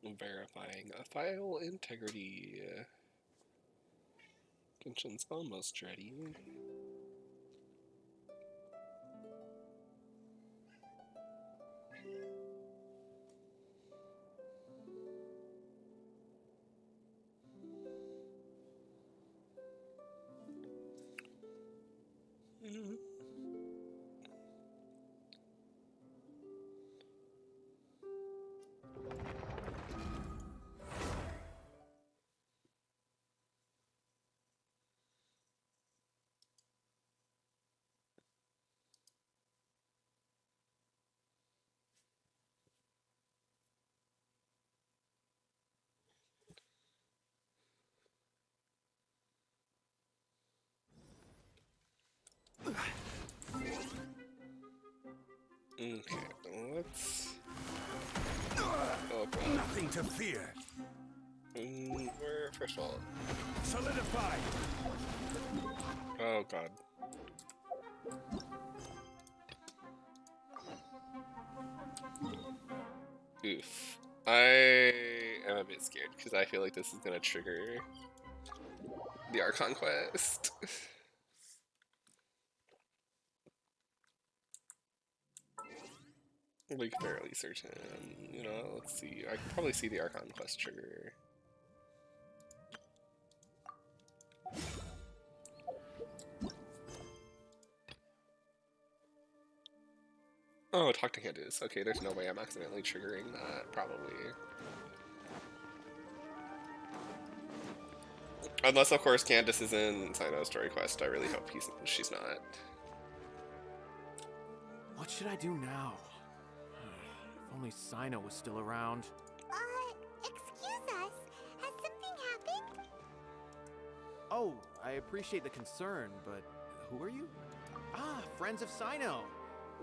Verifying a file integrity. Function's almost ready. Okay, let's... Oh god. Nothing to fear. Where, first of all... Solidify. Oh god. Oof. I am a bit scared because I feel like this is gonna trigger the Archon quest. Like fairly certain. You know, let's see. I can probably see the Archon quest trigger. Oh, talk to Candace. Okay, there's no way I'm accidentally triggering that, probably. Unless, of course, Candace is in Cyno's story quest. I really hope she's not. What should I do now? If only Cyno was still around. Excuse us. Has something happened? Oh, I appreciate the concern, but who are you? Ah, friends of Cyno.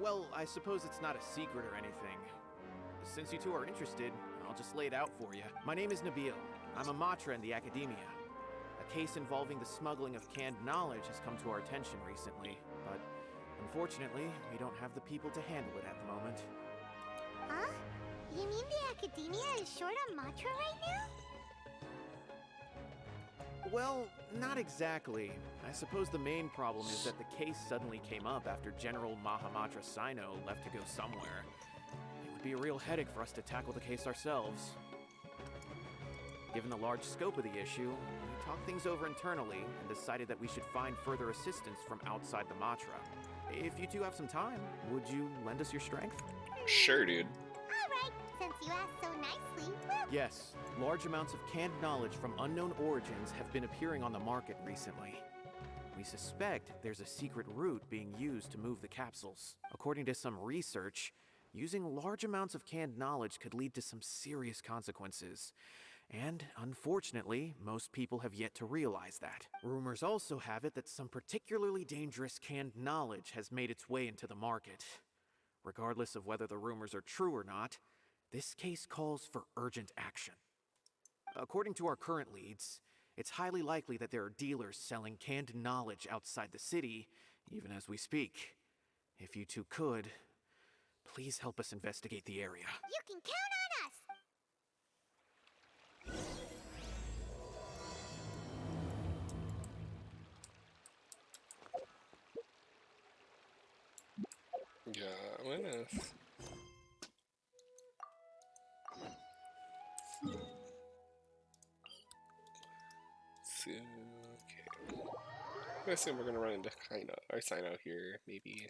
Well, I suppose it's not a secret or anything. Since you two are interested, I'll just lay it out for you. My name is Nabil. I'm a Matra in the Academia. A case involving the smuggling of canned knowledge has come to our attention recently, but unfortunately, we don't have the people to handle it at the moment. Huh? You mean the Academia is short on Matra right now? Well, not exactly. I suppose the main problem is that the case suddenly came up after General Mahamatra Cyno left to go somewhere. It would be a real headache for us to tackle the case ourselves. Given the large scope of the issue, we talked things over internally and decided that we should find further assistance from outside the Matra. If you two have some time, would you lend us your strength? Sure, dude. Alright, since you asked so nicely, we'll... Yes, large amounts of canned knowledge from unknown origins have been appearing on the market recently. We suspect there's a secret route being used to move the capsules. According to some research, using large amounts of canned knowledge could lead to some serious consequences. And, unfortunately, most people have yet to realize that. Rumors also have it that some particularly dangerous canned knowledge has made its way into the market. Regardless of whether the rumors are true or not, this case calls for urgent action. According to our current leads, it's highly likely that there are dealers selling canned knowledge outside the city, even as we speak. If you two could, please help us investigate the area. You can count on us! Yeah, I'm gonna... Okay. I assume we're gonna run into Cyno here, maybe.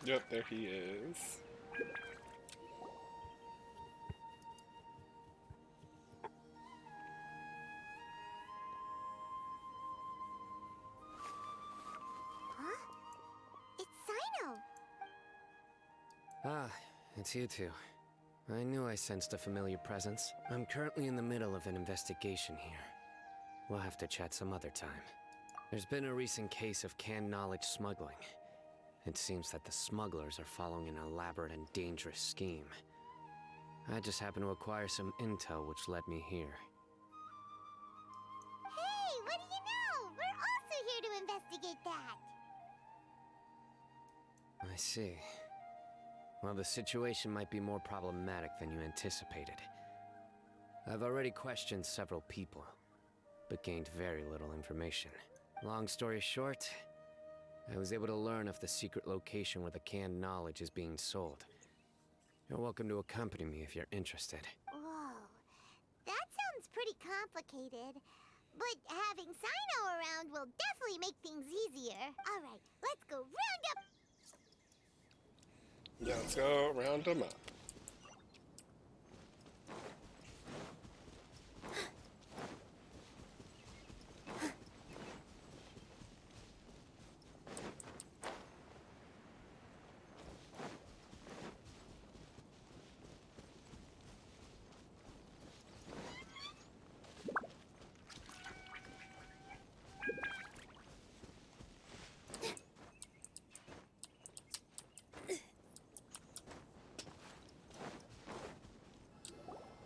Yep, there he is. Huh? It's Cyno! Ah, it's you two. I knew I sensed a familiar presence. I'm currently in the middle of an investigation here. We'll have to chat some other time. There's been a recent case of canned knowledge smuggling. It seems that the smugglers are following an elaborate and dangerous scheme. I just happened to acquire some intel which led me here. Hey, what do you know? We're also here to investigate that! I see. Well, the situation might be more problematic than you anticipated. I've already questioned several people, but gained very little information. Long story short, I was able to learn of the secret location where the canned knowledge is being sold. You're welcome to accompany me if you're interested. Whoa. That sounds pretty complicated. But having Cyno around will definitely make things easier. Alright, let's go round up. Yeah, let's go round them up.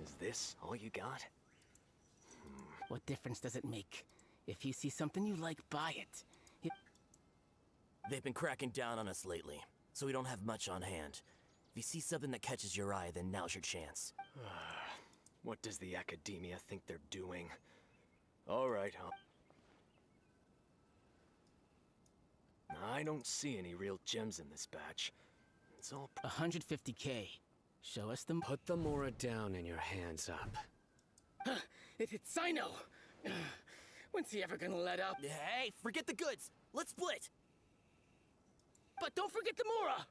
Is this all you got? What difference does it make? If you see something you like, buy it. They've been cracking down on us lately, so we don't have much on hand. If you see something that catches your eye, then now's your chance. What does the academia think they're doing? All right, I don't see any real gems in this batch. It's all 150K. Show us them. Put the Mora down and your hands up. It hit Cyno! When's he ever gonna let up? Hey, forget the goods! Let's split! But don't forget the Mora!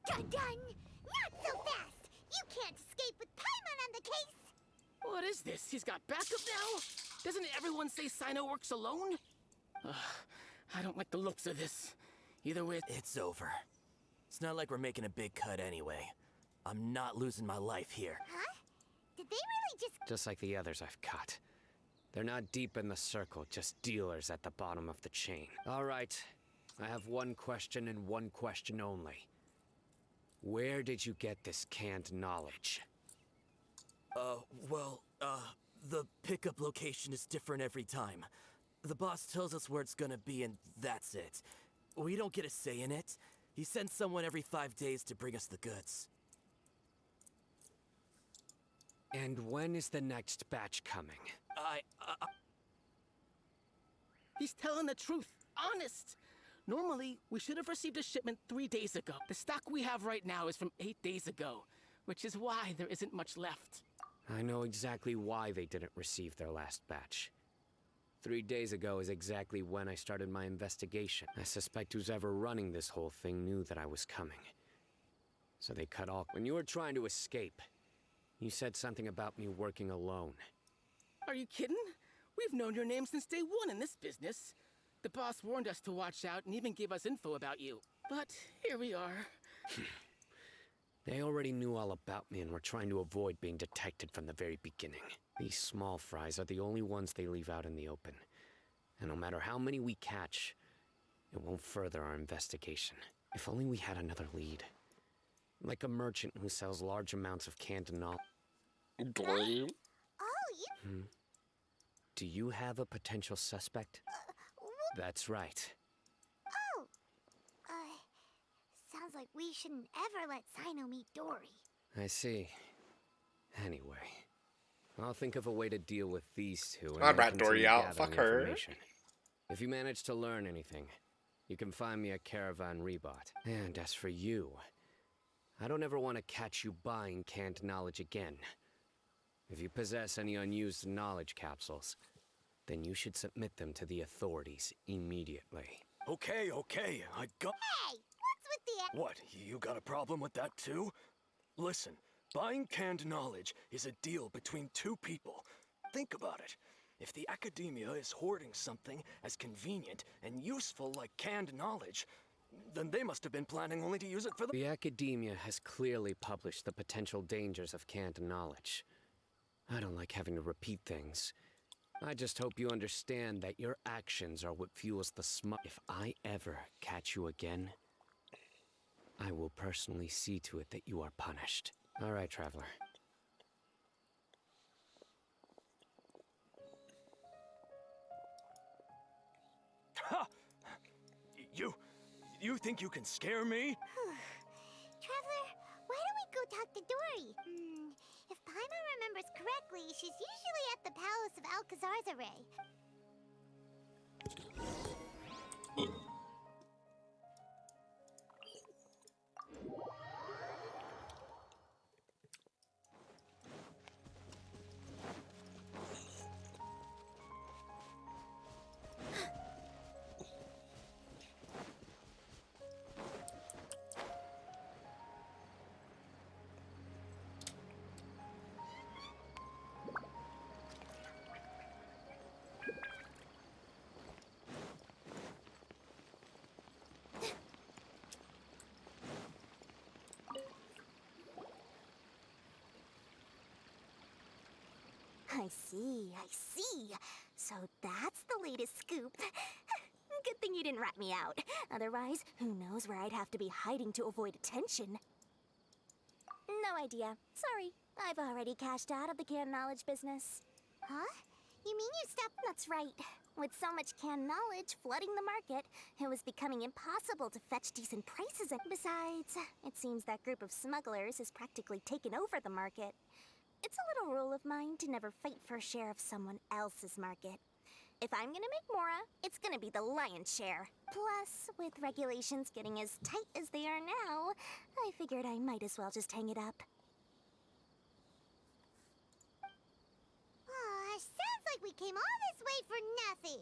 Dun dun! Not so fast! You can't escape with Paimon on the case! What is this? He's got backup now? Doesn't everyone say Cyno works alone? I don't like the looks of this. Either way, It's over. It's not like we're making a big cut anyway. I'm not losing my life here. Huh? Did they really Just like the others I've cut. They're not deep in the circle, just dealers at the bottom of the chain. All right, I have one question and one question only. Where did you get this canned knowledge? The pickup location is different every time. The boss tells us where it's gonna be and that's it. We don't get a say in it. He sends someone every 5 days to bring us the goods. And when is the next batch coming? he's telling the truth. Honest. Normally, we should have received a shipment 3 days ago. The stock we have right now is from 8 days ago, which is why there isn't much left. I know exactly why they didn't receive their last batch. 3 days ago is exactly when I started my investigation. I suspect who's ever running this whole thing knew that I was coming. So they cut off. When you were trying to escape, you said something about me working alone. Are you kidding? We've known your name since day one in this business. The boss warned us to watch out and even gave us info about you. But here we are. They already knew all about me and were trying to avoid being detected from the very beginning. These small fries are the only ones they leave out in the open. And no matter how many we catch, it won't further our investigation. If only we had another lead. Like a merchant who sells large amounts of canned knowledge. Dory? Oh, you... Do you have a potential suspect? That's right. Oh! Sounds like we shouldn't ever let Cyno meet Dory. I see. Anyway, I'll think of a way to deal with these two. I'd then rat Dory continue out. gathering Fuck her. information. If you manage to learn anything, you can find me at Caravan Rebot. And as for you, I don't ever want to catch you buying canned knowledge again. If you possess any unused knowledge capsules, then you should submit them to the authorities immediately. Okay, I got... Hey! What's with the... What, you got a problem with that too? Listen, buying canned knowledge is a deal between two people. Think about it. If the academia is hoarding something as convenient and useful like canned knowledge, then they must have been planning only to use it for the... The academia has clearly published the potential dangers of canned knowledge. I don't like having to repeat things. I just hope you understand that your actions are what fuels the smut. If I ever catch you again, I will personally see to it that you are punished. All right, traveler. You think you can scare me? Traveler, why don't we go talk to Dory? If Paimon remembers correctly, she's usually at the Palace of Alcazar's Array. I see. So that's the latest scoop. Good thing you didn't rat me out. Otherwise, who knows where I'd have to be hiding to avoid attention. No idea. Sorry. I've already cashed out of the canned knowledge business. Huh? You mean you stopped? That's right. With so much canned knowledge flooding the market, it was becoming impossible to fetch decent prices. And besides, it seems that group of smugglers has practically taken over the market. It's a little rule of mine to never fight for a share of someone else's market. If I'm gonna make Mora, it's gonna be the lion's share. Plus, with regulations getting as tight as they are now, I figured I might as well just hang it up. Sounds like we came all this way for nothing.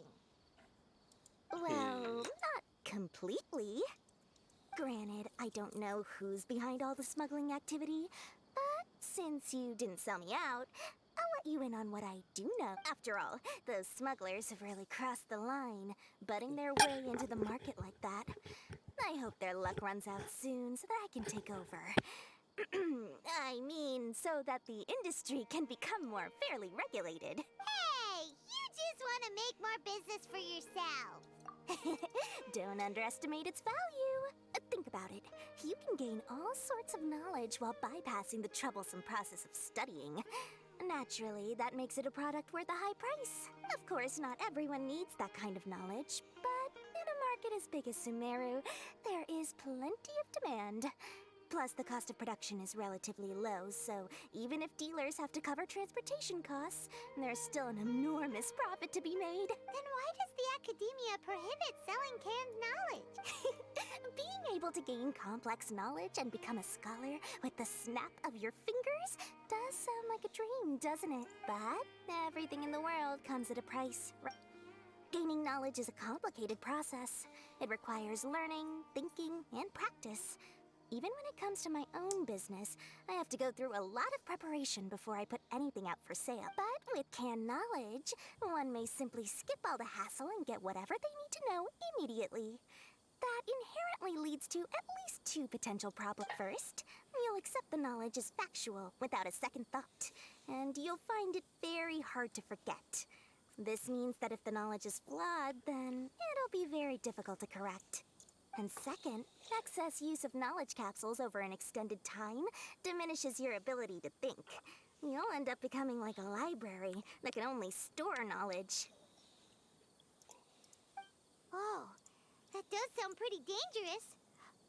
Well, not completely. Granted, I don't know who's behind all the smuggling activity, but since you didn't sell me out, I'll let you in on what I do know. After all, those smugglers have really crossed the line, butting their way into the market like that. I hope their luck runs out soon so that I can take over. I mean, so that the industry can become more fairly regulated. Hey, you just want to make more business for yourself. Don't underestimate its value. Think about it. You can gain all sorts of knowledge while bypassing the troublesome process of studying. Naturally, that makes it a product worth a high price. Of course, not everyone needs that kind of knowledge, but in a market as big as Sumeru, there is plenty of demand. Plus, the cost of production is relatively low, so even if dealers have to cover transportation costs, there's still an enormous profit to be made. Then why does the academia prohibit selling canned knowledge? Being able to gain complex knowledge and become a scholar with the snap of your fingers does sound like a dream, doesn't it? But everything in the world comes at a price. Gaining knowledge is a complicated process. It requires learning, thinking, and practice. Even when it comes to my own business, I have to go through a lot of preparation before I put anything out for sale. But with canned knowledge, one may simply skip all the hassle and get whatever they need to know immediately. That inherently leads to at least two potential problems. First, you'll accept the knowledge as factual without a second thought, and you'll find it very hard to forget. This means that if the knowledge is flawed, then it'll be very difficult to correct. And second, excess use of knowledge capsules over an extended time diminishes your ability to think. You'll end up becoming like a library that can only store knowledge. Oh, that does sound pretty dangerous.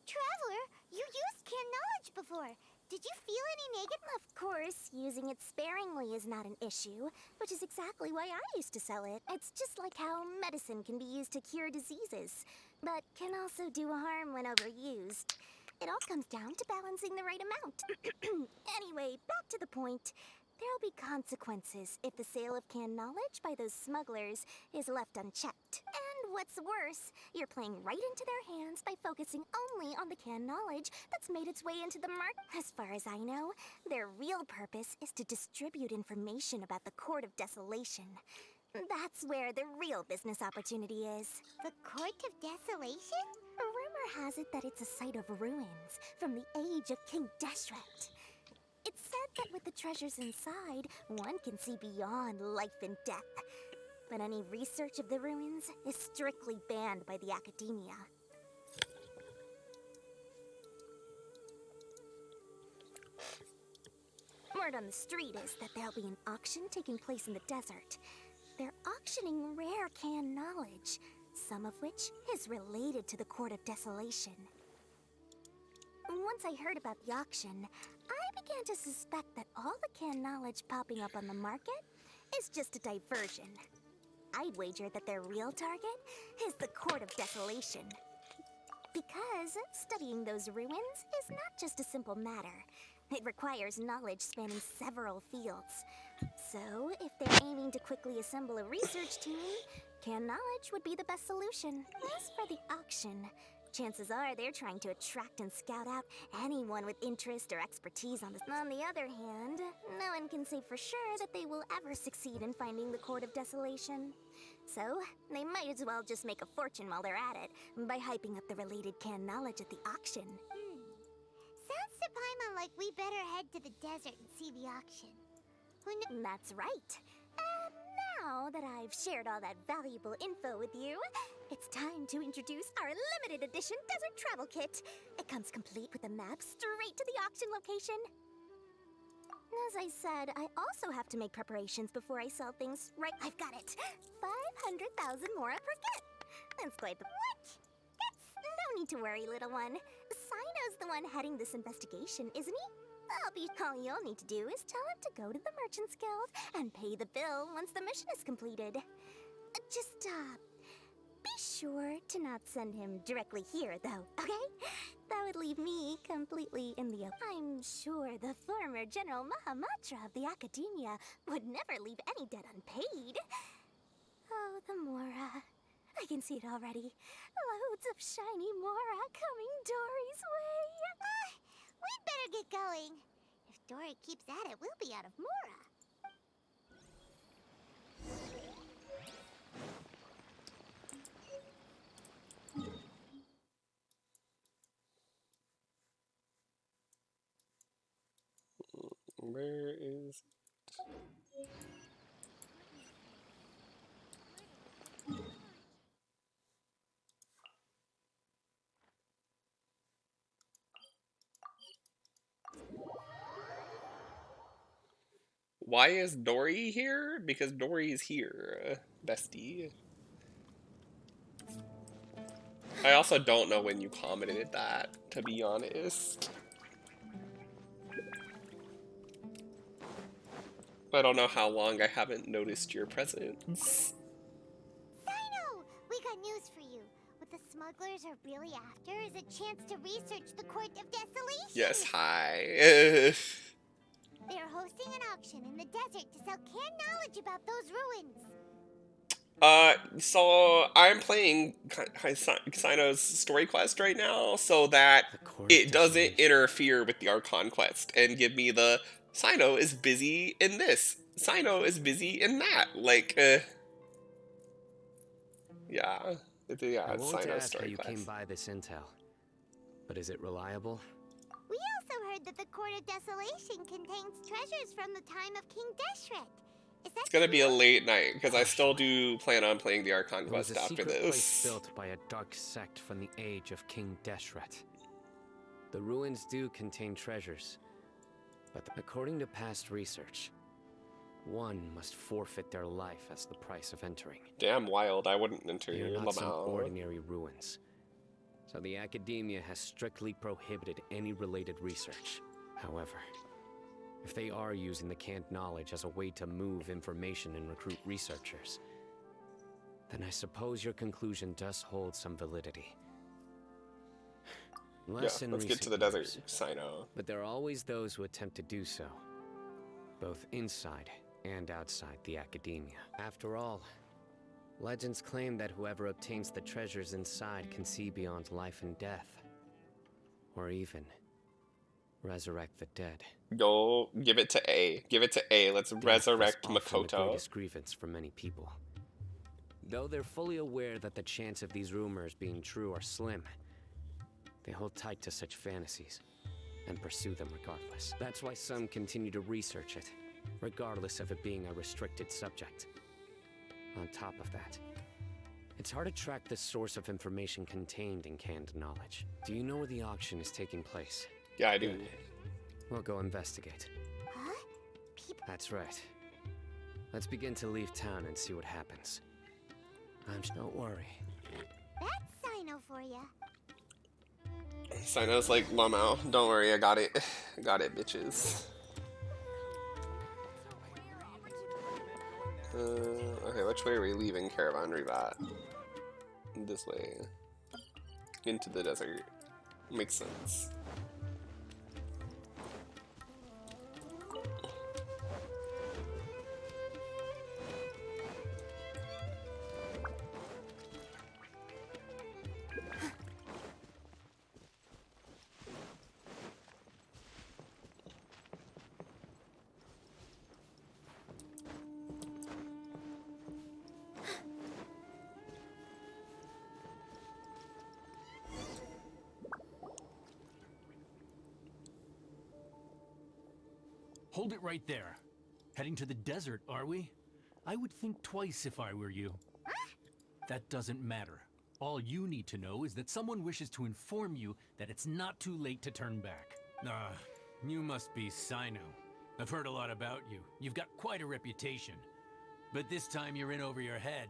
Traveler, you used canned knowledge before. Did you feel any negative? Of course, using it sparingly is not an issue, which is exactly why I used to sell it. It's just like how medicine can be used to cure diseases, but can also do harm when overused. It all comes down to balancing the right amount. Anyway, back to the point. There'll be consequences if the sale of canned knowledge by those smugglers is left unchecked. And what's worse, you're playing right into their hands by focusing only on the canned knowledge that's made its way into the market. As far as I know, their real purpose is to distribute information about the Court of Desolation. That's where the real business opportunity is. The Court of Desolation? Rumor has it that it's a site of ruins from the age of King Deshret. It's said that with the treasures inside, one can see beyond life and death. But any research of the ruins is strictly banned by the academia. Word on the street is that there'll be an auction taking place in the desert. They're auctioning rare canned knowledge. some of which is related to the Court of Desolation. Once I heard about the auction, I began to suspect that all the canned knowledge popping up on the market is just a diversion. I'd wager that their real target is the Court of Desolation. Because studying those ruins is not just a simple matter. It requires knowledge spanning several fields. So, if they're aiming to quickly assemble a research team, canned knowledge would be the best solution. As for the auction, chances are they're trying to attract and scout out anyone with interest or expertise on this. On the other hand, no one can say for sure that they will ever succeed in finding the Court of Desolation. So, they might as well just make a fortune while they're at it by hyping up the related canned knowledge at the auction. Sounds to Paimon like we better head to the desert and see the auction. That's right. And now that I've shared all that valuable info with you, it's time to introduce our limited edition desert travel kit. It comes complete with a map straight to the auction location. As I said, I also have to make preparations before I sell things. Right, I've got it. 500,000 mora per kit. That's quite the... What? No need to worry, little one. Cyno's the one heading this investigation, isn't he? All you'll need to do is tell him to go to the Merchants Guild and pay the bill once the mission is completed. Just, be sure to not send him directly here, though, okay? That would leave me completely in the open. I'm sure the former General Mahamatra of the Academia would never leave any debt unpaid. Oh, the Mora. I can see it already. Loads of shiny Mora coming Dory's way. We'd better get going. If Dory keeps at it, we'll be out of Mora. Where is... Why is Dory here? Because Dory's here, bestie. I also don't know when you commented that, to be honest. I don't know how long I haven't noticed your presence. Cyno! We got news for you. What the smugglers are really after is a chance to research the Court of Desolation. Yes, hi. They are hosting an auction in the desert to sell canned knowledge about those ruins. So I'm playing Cyno's story quest right now so that it doesn't interfere with the Archon quest and give me the Cyno is busy in this, Cyno is busy in that, like, yeah, it's I won't Cyno's ask how story you quest. came by this intel, but is it reliable? We also heard that the Court of Desolation contains treasures from the time of King Deshret. Is that It's gonna be a true? late night, because I still do plan on playing the Archon It was quest a after secret place this. built by a dark sect from the age of King Deshret. The ruins do contain treasures, but according to past research, one must forfeit their life as the price of entering. Damn wild, I wouldn't enter They are not some Lamau. ordinary ruins, so the Academia has strictly prohibited any related research. However, if they are using the canned knowledge as a way to move information and recruit researchers, then I suppose your conclusion does hold some validity. Less in Let's get to the recent desert, years, Cyno. but there are always those who attempt to do so, both inside and outside the Academia. After all, legends claim that whoever obtains the treasures inside can see beyond life and death, or even resurrect the dead. Go, give it to A. Give it to A. Let's Death resurrect is often the Makoto. greatest grievance for many people. Though they're fully aware that the chance of these rumors being true are slim, they hold tight to such fantasies and pursue them regardless. That's why some continue to research it, regardless of it being a restricted subject. On top of that, it's hard to track the source of information contained in canned knowledge. Do you know where the auction is taking place? Yeah, I do. Good. We'll go investigate. Huh? People... That's right. Let's begin to leave town and see what happens. Don't worry. That's Cyno for you. Cyno's like, Lamau, don't worry, I got it. Got it, bitches. Okay, which way are we leaving Caravan Revat? This way. Into the desert. Makes sense. Hold it right there. Heading to the desert, are we? I would think twice if I were you. That doesn't matter. All you need to know is that someone wishes to inform you that it's not too late to turn back. You must be Cyno. I've heard a lot about you. You've got quite a reputation. But this time you're in over your head.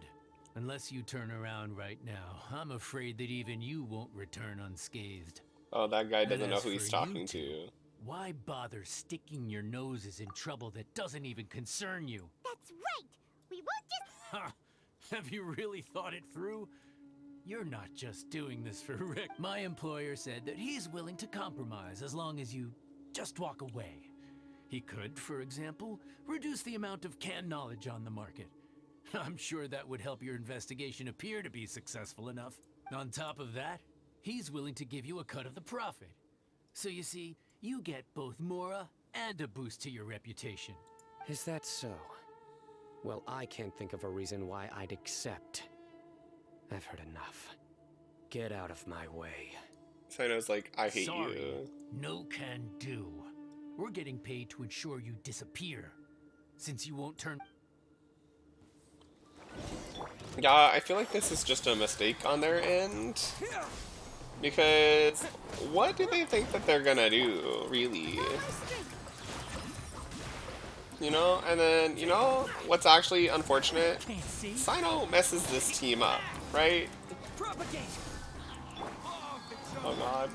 Unless you turn around right now, I'm afraid that even you won't return unscathed. Oh, that guy doesn't And know as who he's for talking you two, to. why bother sticking your noses in trouble that doesn't even concern you? That's right. We won't just. Ha! Have you really thought it through? You're not just doing this for Rick. My employer said that he's willing to compromise as long as you just walk away. He could, for example, reduce the amount of canned knowledge on the market. I'm sure that would help your investigation appear to be successful enough. On top of that, he's willing to give you a cut of the profit. So you see, you get both Mora and a boost to your reputation. Is that so? Well, I can't think of a reason why I'd accept. I've heard enough. Get out of my way. Cyno's like, I hate Sorry, you. no can do. We're getting paid to ensure you disappear. Since you won't turn... Yeah, I feel like this is just a mistake on their end. Because what do they think that they're gonna do, really? You know, and then, you know, what's actually unfortunate? Cyno messes this team up, right? Oh god.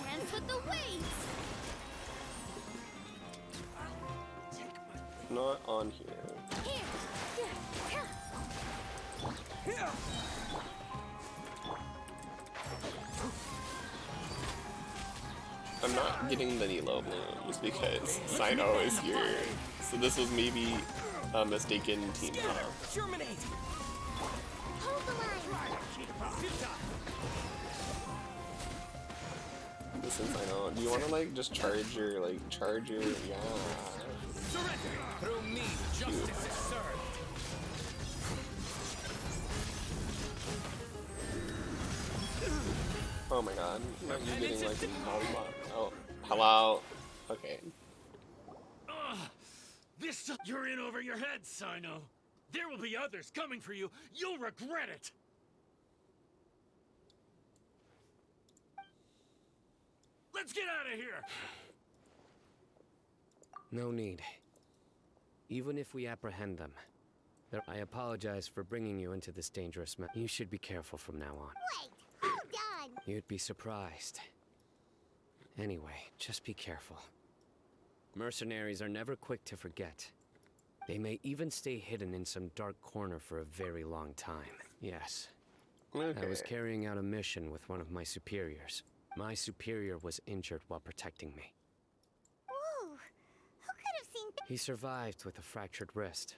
Hands with the weights. Not on here. I'm not getting the Nilo blooms because Cyno is here. So this was maybe a mistaken team up. Hold the line. Listen, Cyno, do you want to like just charge your yeah. Through me, justice is served. Oh my god, are you getting like a mollywop? Oh, hello? Okay. You're in over your head, Cyno. There will be others coming for you. You'll regret it. Let's get out of here. No need. Even if we apprehend them, I apologize for bringing you into this dangerous mess. You should be careful from now on. Wait, hold on. You'd be surprised. Anyway, just be careful. Mercenaries are never quick to forget. They may even stay hidden in some dark corner for a very long time. Yes. Okay. I was carrying out a mission with one of my superiors. My superior was injured while protecting me. Whoa, who could have seen? He survived with a fractured wrist.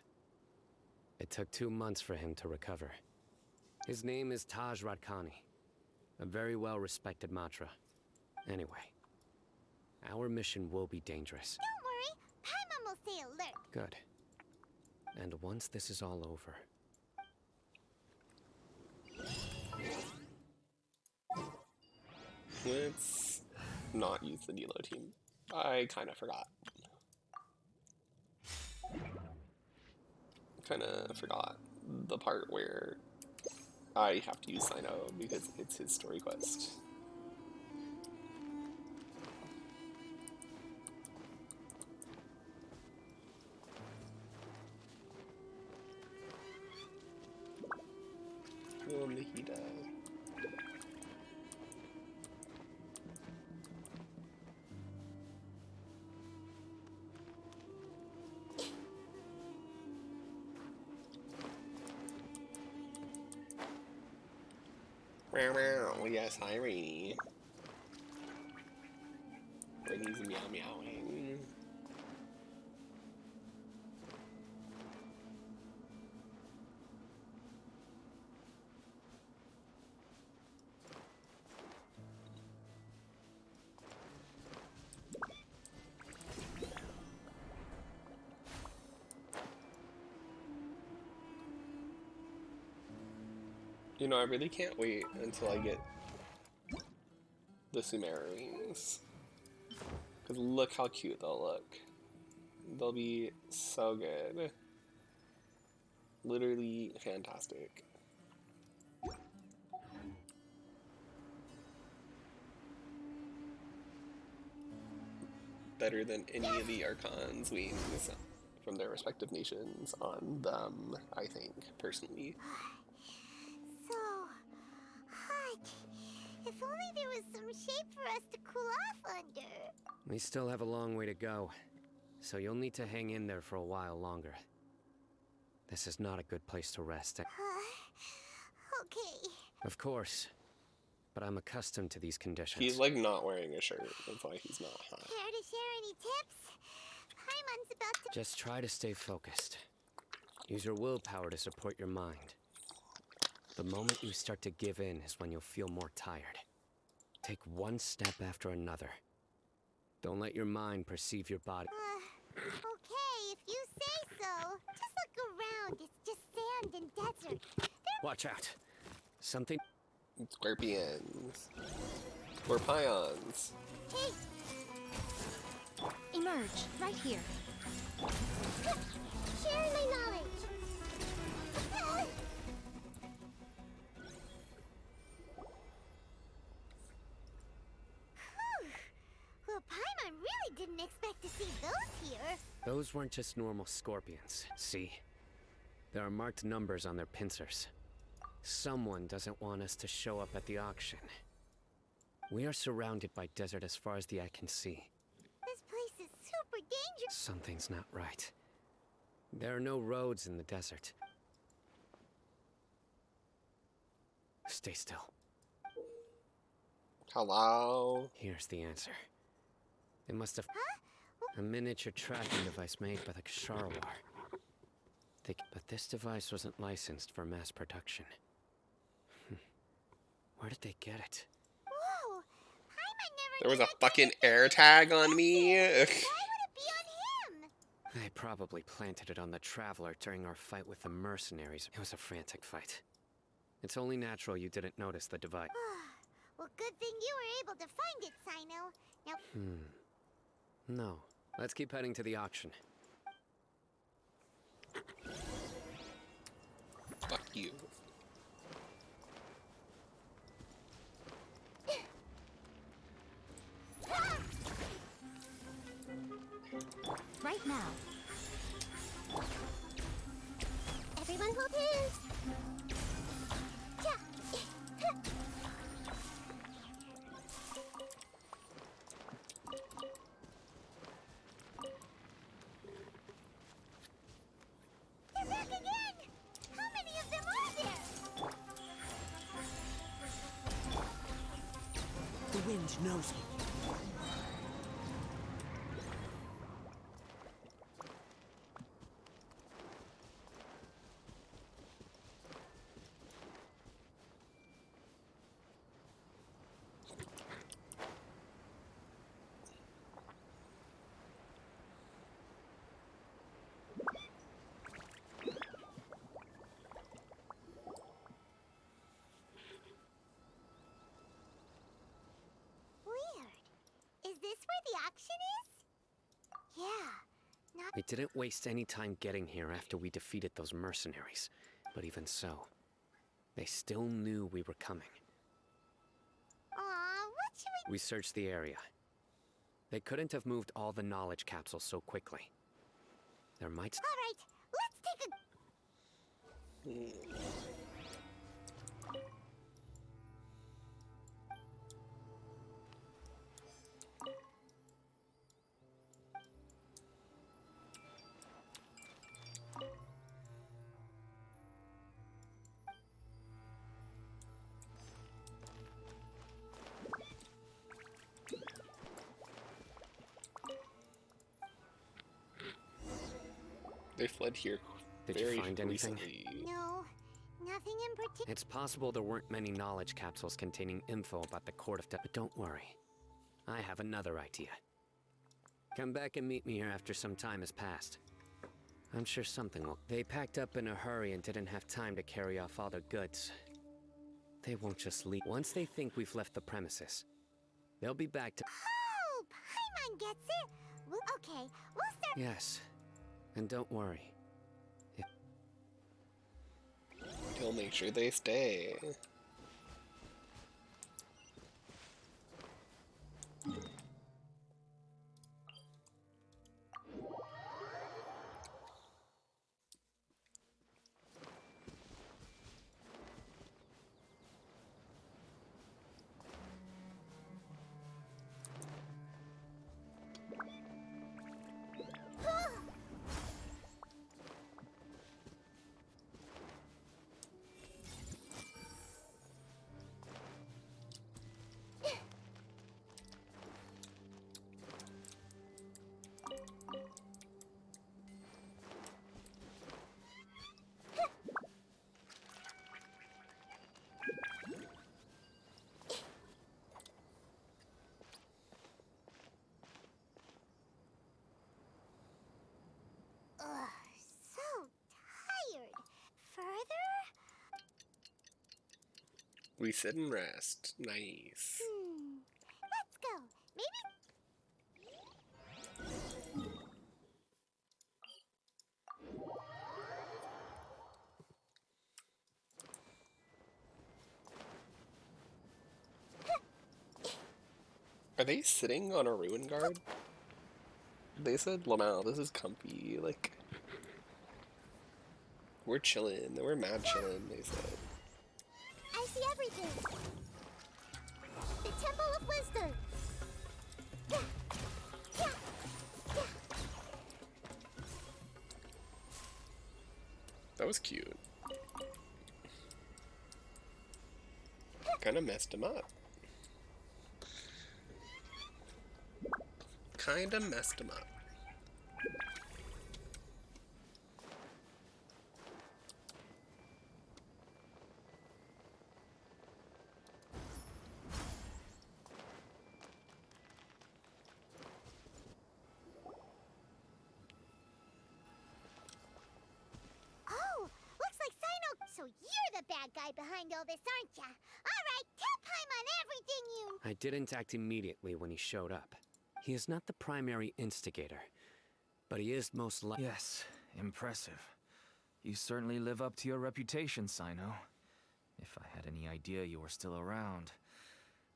It took 2 months for him to recover. His name is Taj Radkani, a very well-respected Matra. Anyway, our mission will be dangerous. Don't worry, Paimon will stay alert. Good. And once this is all over... Let's not use the Nilo team. I kind of forgot. Kind of forgot the part where I have to use Cyno because it's his story quest. And he does. Meow meow. Yes, hi Rainy. Rainy's meow meowing. You know, I really can't wait until I get the Sumeru rings. Because look how cute they'll look. They'll be so good. Literally fantastic. Better than any of the Archon's wings from their respective nations on them, I think, personally. So hot. If only there was some shade for us to cool off under. We still have a long way to go, so you'll need to hang in there for a while longer. This is not a good place to rest. Okay. Of course, but I'm accustomed to these conditions. He's like not wearing a shirt, that's why he's not hot. Care to share any tips? Paimon's about to. Just try to stay focused. Use your willpower to support your mind. The moment you start to give in is when you'll feel more tired. Take one step after another. Don't let your mind perceive your body. Okay, if you say so. Just look around. It's just sand and desert. Watch out. Something. Scorpions. Scorpions. Hey! Emerge, right here. Share my knowledge. Well, Paimon really didn't expect to see those here. Those weren't just normal scorpions. See? There are marked numbers on their pincers. Someone doesn't want us to show up at the auction. We are surrounded by desert as far as the eye can see. This place is super dangerous. Something's not right. There are no roads in the desert. Stay still. Hello? Here's the answer. They must have... A miniature tracking device made by the Ksharawar. But this device wasn't licensed for mass production. Where did they get it? Whoa! Paimon never There was knew a that fucking there air tag on me. Why would it be on him? They probably planted it on the Traveler during our fight with the mercenaries. It was a frantic fight. It's only natural you didn't notice the device. Well, good thing you were able to find it, Cyno. Now, No. Let's keep heading to the auction. Fuck you. Right now. everyone hold hands. They're back again! How many of them are there? The wind knows me. Weird. Is this where the auction is? Yeah. Not We didn't waste any time getting here after we defeated those mercenaries. But even so, they still knew we were coming. Aw, what should we... We searched the area. They couldn't have moved all the knowledge capsules so quickly. There might... Alright, let's take a... They fled here Did you very find anything? recently. No, nothing in particular. It's possible there weren't many knowledge capsules containing info about the Court of but don't worry. I have another idea. Come back and meet me here after some time has passed. I'm sure something will. They packed up in a hurry and didn't have time to carry off all their goods. They won't just leave. Once they think we've left the premises, they'll be back to. Oh, Paimon gets it. Well, okay, we'll start. Yes. And don't worry. He'll make sure they stay. Ugh, so tired. Further? We sit and rest. Nice. Let's go. Maybe. Are they sitting on a ruin guard? They said, Lamau, this is comfy. Like, we're chilling. We're mad chilling, they said. I see everything. The Temple of Wisdom. That was cute. Kinda messed him up. Kinda messed him up. Oh, looks like Cyno. So you're the bad guy behind all this, aren't ya? All right, tell Paimon everything you. I didn't act immediately when he showed up. He is not the primary instigator, but he is most likely. Yes, impressive. You certainly live up to your reputation, Cyno. If I had any idea you were still around,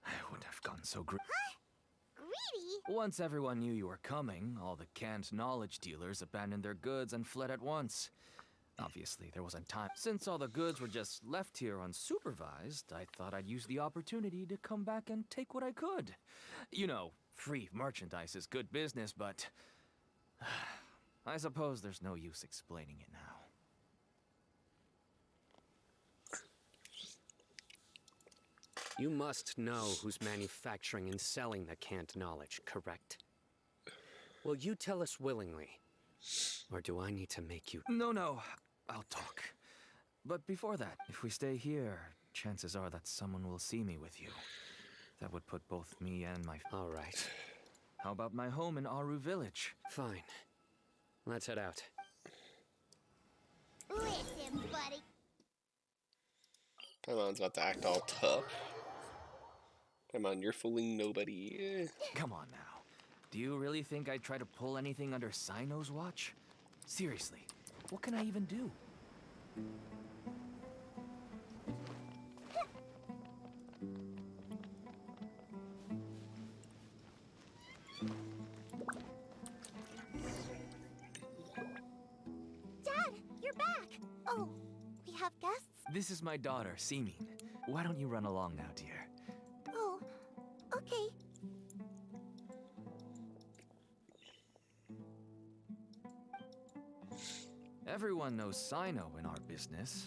I wouldn't have gotten so Greedy? Once everyone knew you were coming, all the canned knowledge dealers abandoned their goods and fled at once. Obviously, there wasn't time. Since all the goods were just left here unsupervised, I thought I'd use the opportunity to come back and take what I could. You know, free merchandise is good business, but I suppose there's no use explaining it now. You must know who's manufacturing and selling the canned knowledge, correct? Will you tell us willingly? Or do I need to make you... No, I'll talk. But before that, if we stay here, chances are that someone will see me with you. That would put both me and my... All right. How about my home in Aru Village? Fine. Let's head out. Listen, buddy. Paimon's about to act all tough. Paimon, you're fooling nobody. Come on now. Do you really think I'd try to pull anything under Cyno's watch? Seriously, what can I even do? Dad, you're back. Oh, we have guests? This is my daughter, Simin. Why don't you run along now, dear? Oh, okay. Everyone knows Cyno in our business.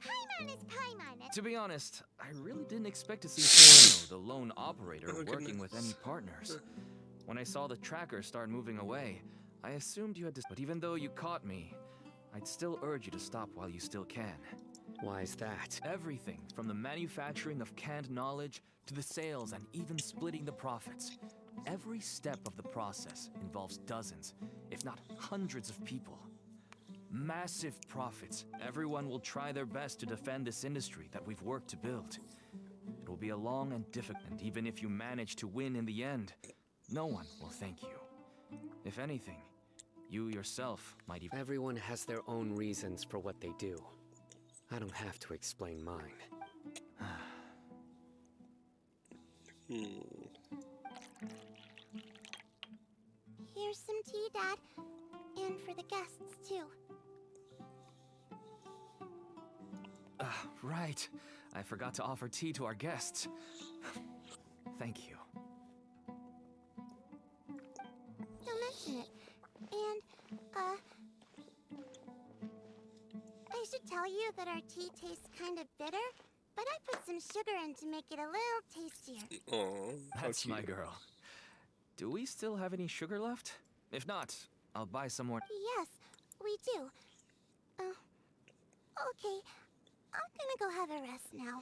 Paimon is Paimon. To be honest, I really didn't expect to see Cyno, the lone operator, working with any partners. When I saw the tracker start moving away, I assumed you had to, but even though you caught me, I'd still urge you to stop while you still can. Why is that? Everything from the manufacturing of canned knowledge to the sales and even splitting the profits. Every step of the process involves dozens, if not hundreds of people. Massive profits. Everyone will try their best to defend this industry that we've worked to build. It will be a long and difficult, and even if you manage to win in the end, no one will thank you. If anything, you yourself might even... Everyone has their own reasons for what they do. I don't have to explain mine. Here's some tea, Dad. And for the guests, too. Right. I forgot to offer tea to our guests. Thank you. Don't mention it. And, I should tell you that our tea tastes kind of bitter, but I put some sugar in to make it a little tastier. Oh, That's my girl. Do we still have any sugar left? If not, I'll buy some more. Yes, we do. Okay. I'm gonna go have a rest now.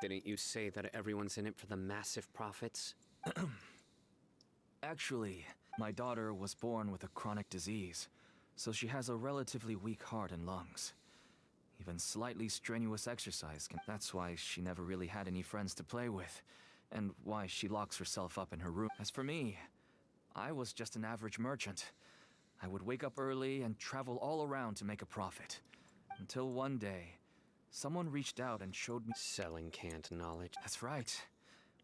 Didn't you say that everyone's in it for the massive profits? Actually, my daughter was born with a chronic disease, so she has a relatively weak heart and lungs. Even slightly strenuous exercise can... That's why she never really had any friends to play with, and why she locks herself up in her room. As for me, I was just an average merchant. I would wake up early and travel all around to make a profit. Until one day, someone reached out and showed me... Selling canned knowledge. That's right.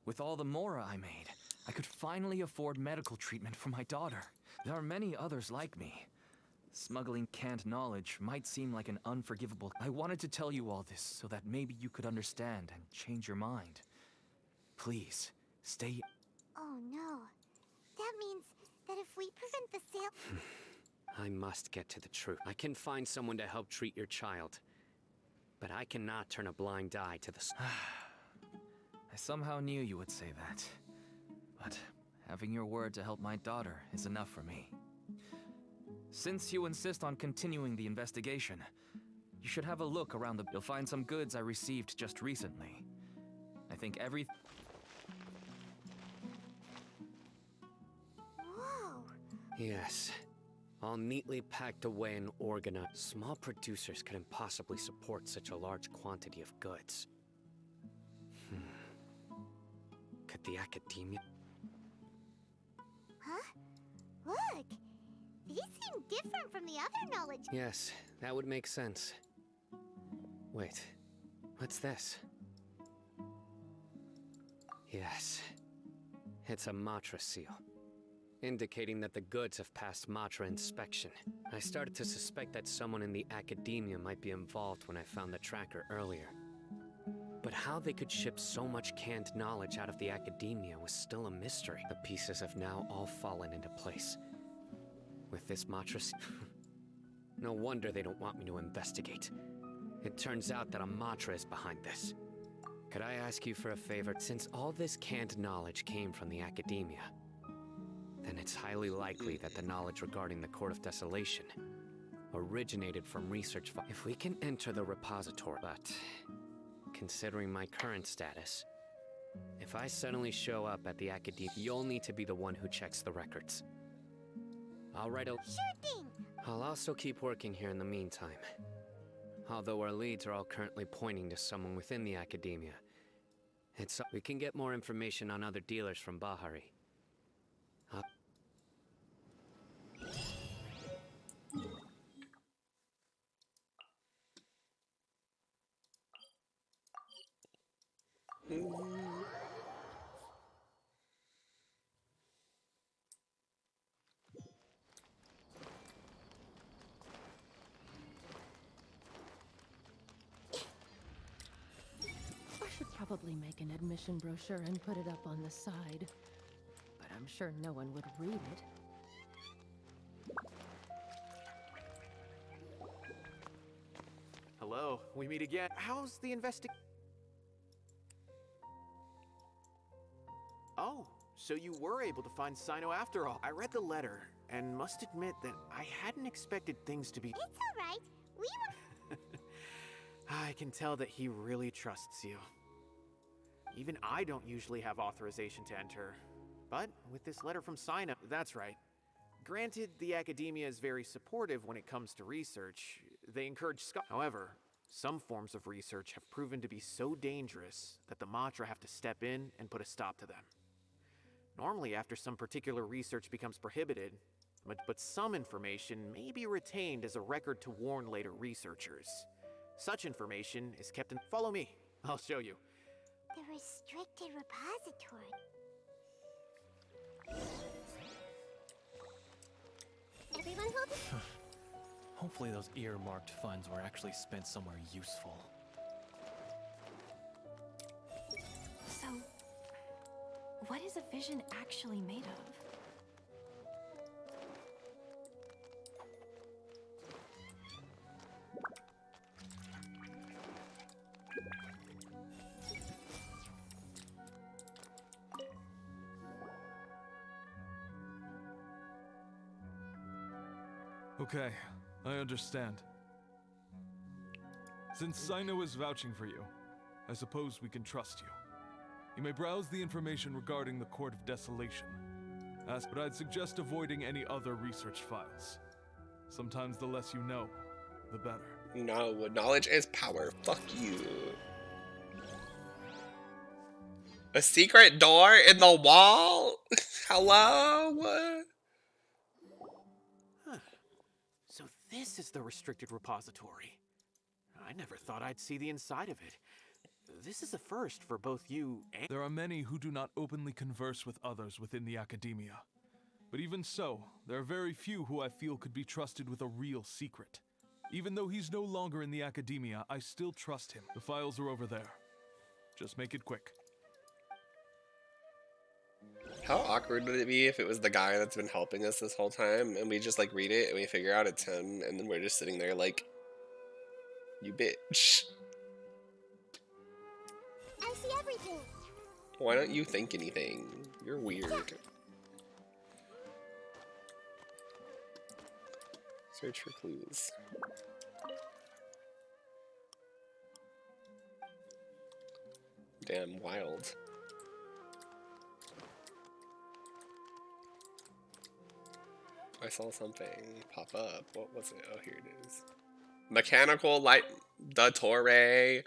With all the mora I made, I could finally afford medical treatment for my daughter. There are many others like me. Smuggling canned knowledge might seem like an unforgivable... I wanted to tell you all this so that maybe you could understand and change your mind. Please, stay... Oh no. That means that if we prevent the sale... I must get to the truth. I can find someone to help treat your child. But I cannot turn a blind eye to the... I somehow knew you would say that. But having your word to help my daughter is enough for me. Since you insist on continuing the investigation, you should have a look around the... You'll find some goods I received just recently. I think every... Whoa. Yes. All neatly packed away and organized. Small producers couldn't possibly support such a large quantity of goods. Could the academia... Huh? Look! These seem different from the other knowledge. Yes, that would make sense. Wait, what's this? Yes, it's a Matra seal, indicating that the goods have passed Matra inspection. I started to suspect that someone in the academia might be involved when I found the tracker earlier. But how they could ship so much canned knowledge out of the academia was still a mystery. The pieces have now all fallen into place. With this Matra seal... No wonder they don't want me to investigate. It turns out that a Matra is behind this. Could I ask you for a favor? Since all this canned knowledge came from the academia, then it's highly likely that the knowledge regarding the Court of Desolation originated from research. If we can enter the repository, but considering my current status, if I suddenly show up at the academia, you'll need to be the one who checks the records. I'll write a... Sure thing! I'll also keep working here in the meantime. Although our leads are all currently pointing to someone within the academia. We can get more information on other dealers from Bahari. I should probably make an admission brochure and put it up on the side. But I'm sure no one would read it. Hello, we meet again. How's the Oh, So you were able to find Cyno after all. I read the letter, and must admit that I hadn't expected things to be... It's alright. We were... I can tell that he really trusts you. Even I don't usually have authorization to enter. But with this letter from Cyno, that's right. Granted, the academia is very supportive when it comes to research. They encourage However, some forms of research have proven to be so dangerous that the Matra have to step in and put a stop to them. Normally, after some particular research becomes prohibited, but some information may be retained as a record to warn later researchers. Such information is kept in... Follow me. I'll show you. The restricted repository. Everyone hold it. Hopefully those earmarked funds were actually spent somewhere useful. So, what is a vision actually made of? Okay, I understand. Since Cyno is vouching for you, I suppose we can trust you. You may browse the information regarding the Court of Desolation. But I'd suggest avoiding any other research files. Sometimes the less you know, the better. No, knowledge is power. Fuck you. A secret door in the wall? Hello? Huh. So this is the restricted repository. I never thought I'd see the inside of it. This is a first for both you and... There are many who do not openly converse with others within the academia. But even so, there are very few who I feel could be trusted with a real secret. Even though he's no longer in the academia, I still trust him. The files are over there. Just make it quick. How awkward would it be if it was the guy that's been helping us this whole time, and we just like read it and we figure out it's him, and then we're just sitting there like, you bitch. I see everything. Why don't you think anything? You're weird. Search for clues. Damn wild. I saw something pop up. What was it? Oh, here it is. Mechanical light. The Torre.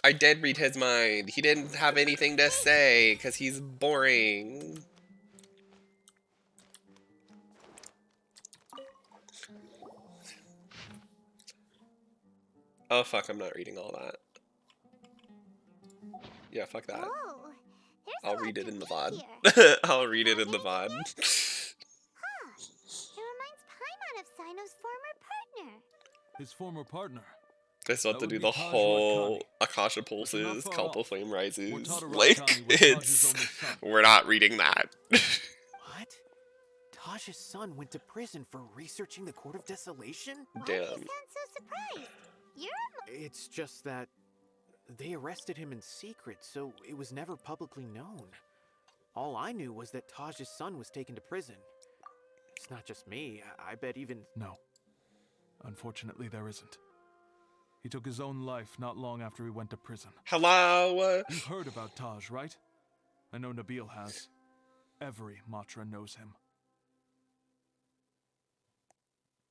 I did read his mind. He didn't have anything to say because he's boring. Oh fuck, I'm not reading all that. Yeah, fuck that. Whoa, I'll read it in the VOD. here. I'll read it in the VOD. Huh. It reminds Paimon of Cyno's former partner. His former partner. I still have to That do would the be Taj whole Rakani. Akasha not Pulses, far Kelpa off. Flame Rises. Mortada Like, Rakani was Taj's only it's... son. We're not reading that. What? Taj's son went to prison for researching the Court of Desolation? Why do you Damn. sound so surprised? You're It's just that they arrested him in secret, so it was never publicly known. All I knew was that Taj's son was taken to prison. It's not just me. I bet even... No. Unfortunately, there isn't. He took his own life not long after he went to prison. Hello? You've heard about Taj, right? I know Nabil has. Every Matra knows him.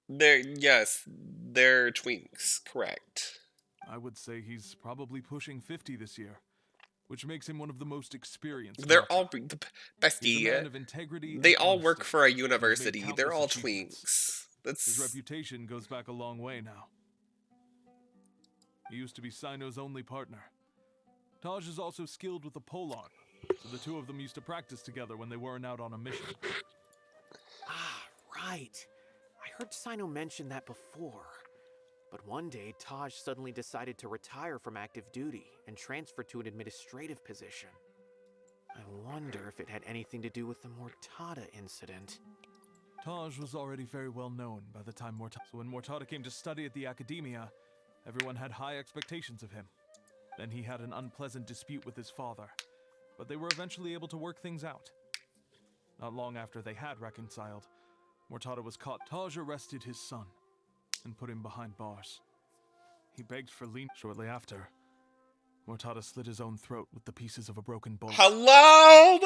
Yes, they're twinks, correct. I would say he's probably pushing 50 this year, which makes him one of the most experienced. They're Matra. all He's a man bestie. of integrity They and all work honesty. for a He's made university. They're countless all achievements. twinks. His That's reputation goes back a long way now. He used to be Cyno's only partner. Taj is also skilled with the polearm, so the two of them used to practice together when they weren't out on a mission. Ah, right. I heard Cyno mention that before. But one day, Taj suddenly decided to retire from active duty and transfer to an administrative position. I wonder if it had anything to do with the Mortada incident. Taj was already very well known by the time so when Mortada came to study at the academia, everyone had high expectations of him. Then he had an unpleasant dispute with his father, but they were eventually able to work things out. Not long after they had reconciled, Mortada was caught. Taj arrested his son and put him behind bars. He begged for leniency. Shortly after, Mortada slit his own throat with the pieces of a broken bullet. Hello?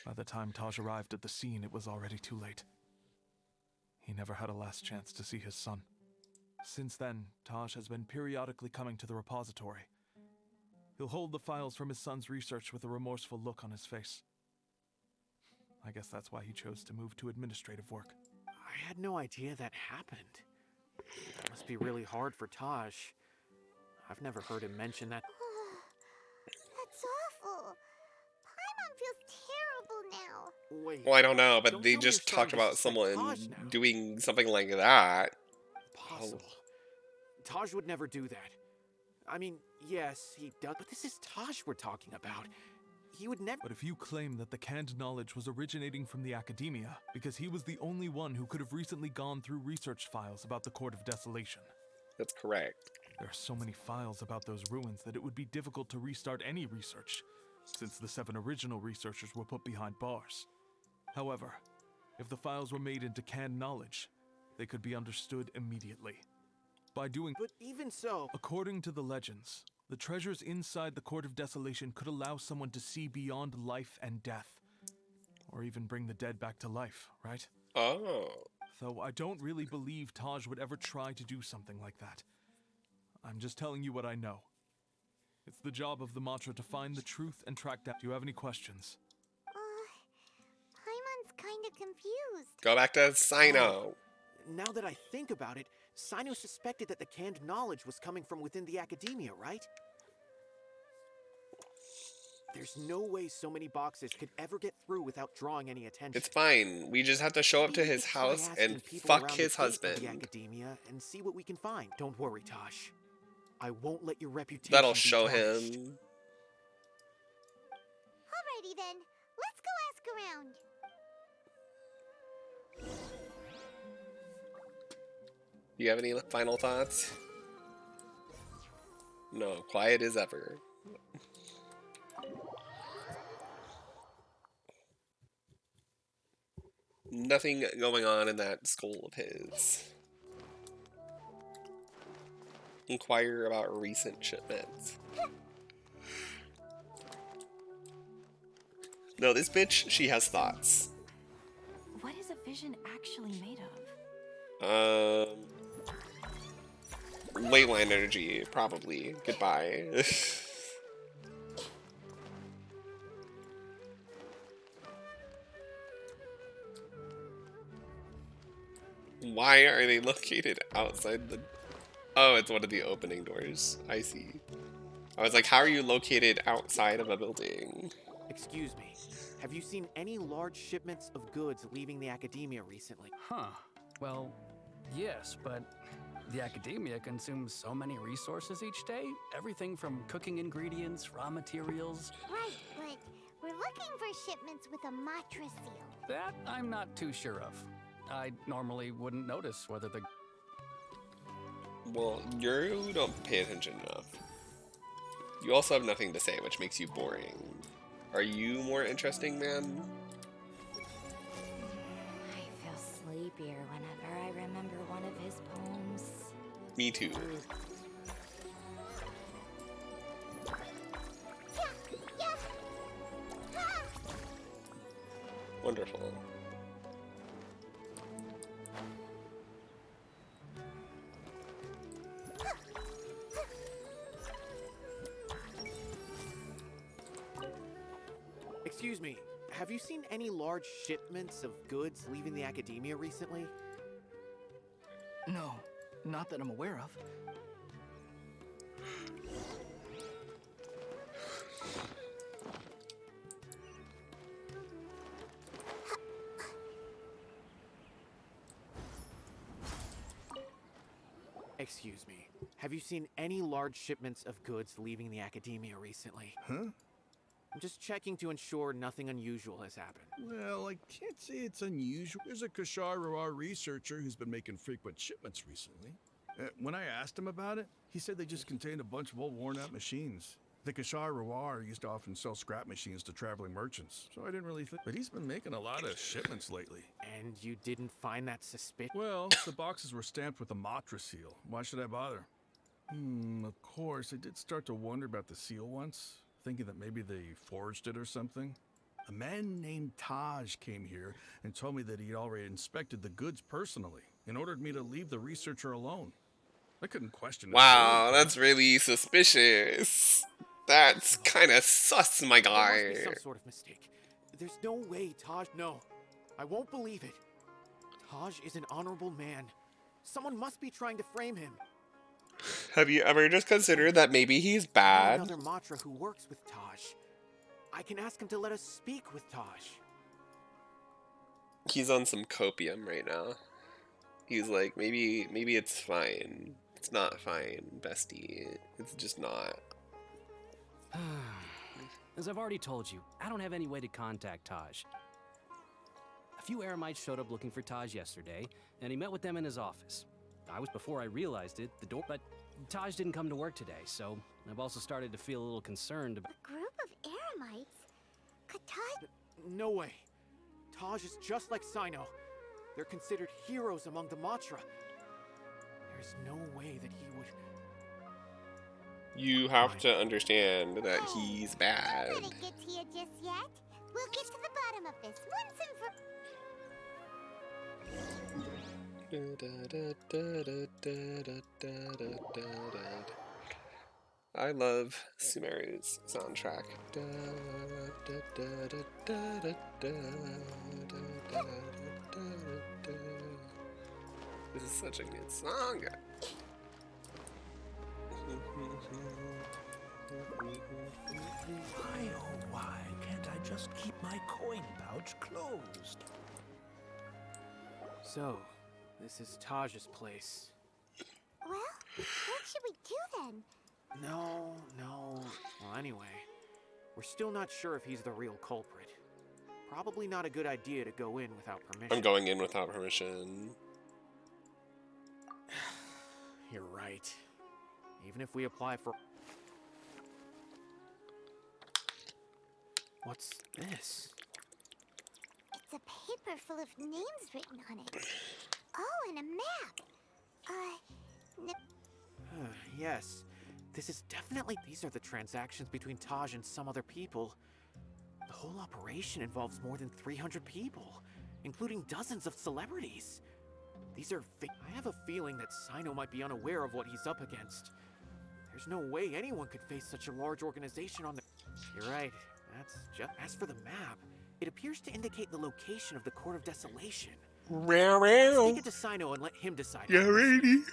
By the time Taj arrived at the scene, it was already too late. He never had a last chance to see his son. Since then, Taj has been periodically coming to the repository. He'll hold the files from his son's research with a remorseful look on his face. I guess that's why he chose to move to administrative work. I had no idea that happened. That must be really hard for Taj. I've never heard him mention that. That's awful. Paimon feels terrible now. Wait. Well, I don't know, but Don't they tell me you're just starting talked to about suspect someone Taj now. doing something like that. Possible. Taj would never do that. I mean, yes, he does, but this is Taj we're talking about. He would never. But if you claim that the canned knowledge was originating from the academia, because he was the only one who could have recently gone through research files about the Court of Desolation. That's correct. There are so many files about those ruins that it would be difficult to restart any research, since the 7 original researchers were put behind bars. However, if the files were made into canned knowledge, they could be understood immediately. By doing... But even so... According to the legends, the treasures inside the Court of Desolation could allow someone to see beyond life and death. Or even bring the dead back to life, right? Oh. Though I don't really believe Taj would ever try to do something like that. I'm just telling you what I know. It's the job of the mantra to find the truth and track down. Do you have any questions? Paimon's kind of confused. Go back to Cyno. Now that I think about it, Cyno suspected that the canned knowledge was coming from within the academia, right? There's no way so many boxes could ever get through without drawing any attention. It's fine. We just have to show up to his house and fuck his husband. The academia and see what we can find. Don't worry, Tosh. I won't let your reputation That'll be show tarnished. him. Alrighty then, let's go ask around. Do you have any final thoughts? No, quiet as ever. Nothing going on in that skull of his. Inquire about recent shipments. No, this bitch, she has thoughts. What is a vision actually made of? Leyline energy, probably. Goodbye. Why are they located outside the... Oh, it's one of the opening doors. I see. I was like, how are you located outside of a building? Excuse me. Have you seen any large shipments of goods leaving the academia recently? Huh. Well, yes, but the academia consumes so many resources each day. Everything from cooking ingredients, raw materials. Right, but we're looking for shipments with a mantra seal. That I'm not too sure of. I normally wouldn't notice whether the... Well, you don't pay attention enough. You also have nothing to say, which makes you boring. Are you more interesting, man? I feel sleepier whenever I remember one of his poems. Me too. Wonderful. Excuse me, have you seen any large shipments of goods leaving the academia recently? No, not that I'm aware of. Excuse me, have you seen any large shipments of goods leaving the academia recently? Huh? I'm just checking to ensure nothing unusual has happened. Well, I can't say it's unusual. There's a Kashar researcher who's been making frequent shipments recently. When I asked him about it, he said they just contained a bunch of old worn-out machines. The Kashar Rawar used to often sell scrap machines to traveling merchants, so I didn't really think. But he's been making a lot of shipments lately. And you didn't find that suspicious? Well, the boxes were stamped with a Matra seal. Why should I bother? Of course, I did start to wonder about the seal once, thinking that maybe they forged it or something. A man named Taj came here and told me that he'd already inspected the goods personally and ordered me to leave the researcher alone. I couldn't question it. Wow, that's really suspicious. That's kind of sus, my There guy. must be some sort of mistake. There's no way Taj... No, I won't believe it. Taj is an honorable man. Someone must be trying to frame him. Have you ever just considered that maybe he's I know bad? another Matra who works with Taj. I can ask him to let us speak with Taj. He's on some copium right now. He's like, maybe it's fine. It's not fine, bestie. It's just not. As I've already told you, I don't have any way to contact Taj. A few Eremites showed up looking for Taj yesterday, and he met with them in his office. Before I realized it, but Taj didn't come to work today, so I've also started to feel a little concerned about... A group of Eremites? Could Taj... No way. Taj is just like Cyno. They're considered heroes among the Matra. There's no way that he would... You have to understand that he's bad. I'm not get here just yet. We'll get to the bottom of this once and for... I love Sumeru's soundtrack. This is such a good song. Why, oh why can't I just keep my coin pouch closed? So, this is Taj's place. Well, what should we do then? No. Well, anyway, we're still not sure if he's the real culprit. Probably not a good idea to go in without permission. I'm going in without permission. You're right. Even if we apply for... What's this? It's a paper full of names written on it. Oh, and a map. Yes. This is definitely... These are the transactions between Taj and some other people. The whole operation involves more than 300 people, including dozens of celebrities. These are... I have a feeling that Cyno might be unaware of what he's up against. There's no way anyone could face such a large organization on the... You're right. That's just... As for the map, it appears to indicate the location of the Court of Desolation. Let's take it to Cyno and let him decide. Yeah, righty.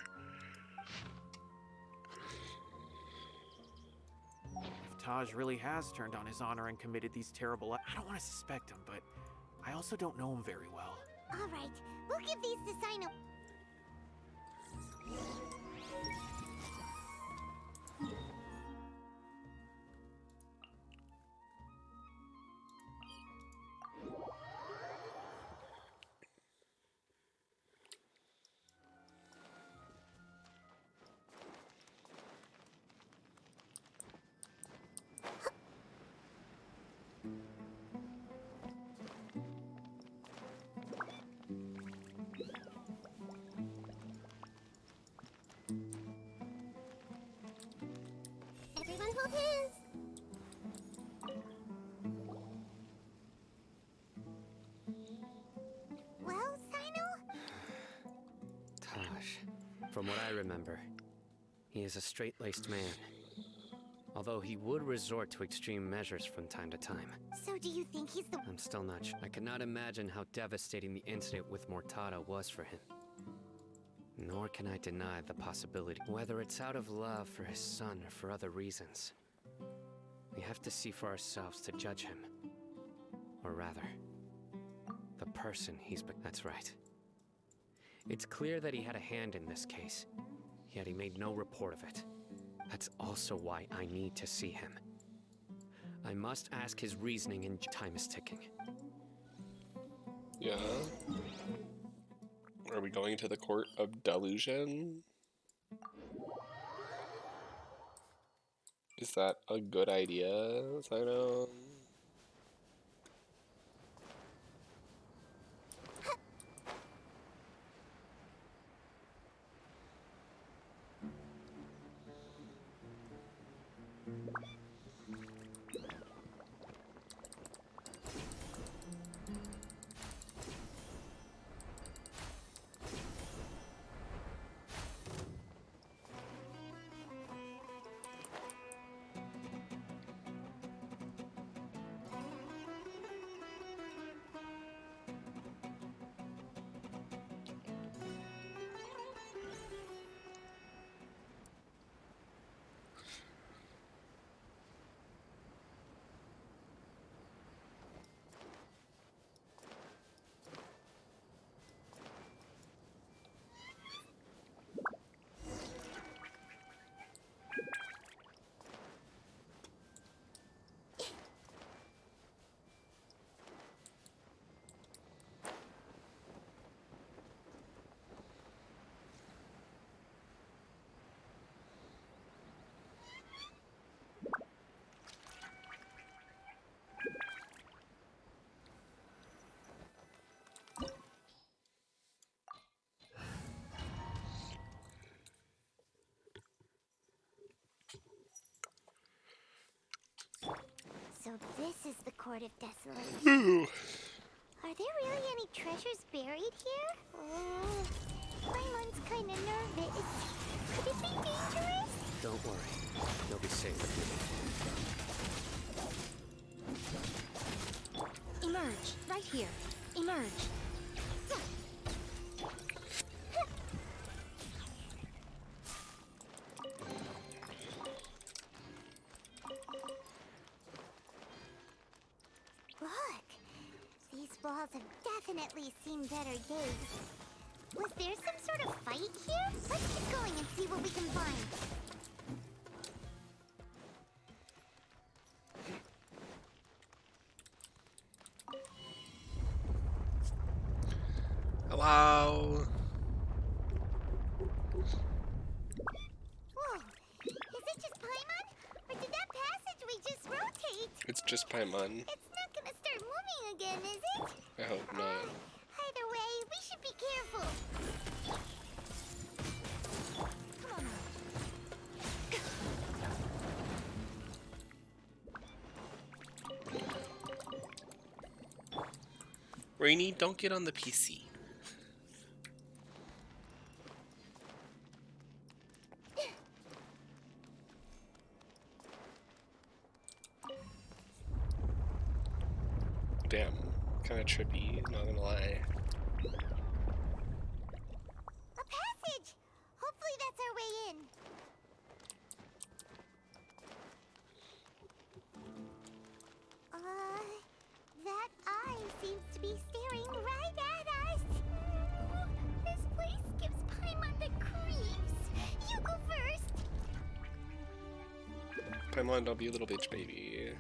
If Taj really has turned on his honor and committed these terrible... I don't want to suspect him, but I also don't know him very well. All right, we'll give these to Cyno. Everyone hold hands. Well, Cyno? Taj, from what I remember, he is a straight-laced man. Although he would resort to extreme measures from time to time. So do you think he's the... I'm still not sure. I cannot imagine how devastating the incident with Mortada was for him. Nor can I deny the possibility, whether it's out of love for his son or for other reasons. We have to see for ourselves to judge him. Or rather, the person he's That's right. It's clear that he had a hand in this case, yet he made no report of it. That's also why I need to see him. I must ask his reasoning, and time is ticking. Yeah. Are we going to the Court of Delusion? Is that a good idea, Cyno? So this is the Court of Desolation. Are there really any treasures buried here? Oh, Paimon's kinda nervous. Could it be dangerous? Don't worry. You'll be safe with me. Emerge, right here. Emerge. Look, these walls have definitely seen better days. Was there some sort of fight here? Let's keep going and see what we can find. Hello. Whoa, is it just Paimon? Or did that passageway just rotate? It's just Paimon. It's not gonna start moving again, is it? I hope not. Either way, we should be careful. Come on Rainy, don't get on the PC. Damn, kind of trippy, not gonna lie. A passage! Hopefully that's our way in. That eye seems to be staring right at us. This place gives Paimon the creeps. You go first. Paimon, don't be a little bitch baby.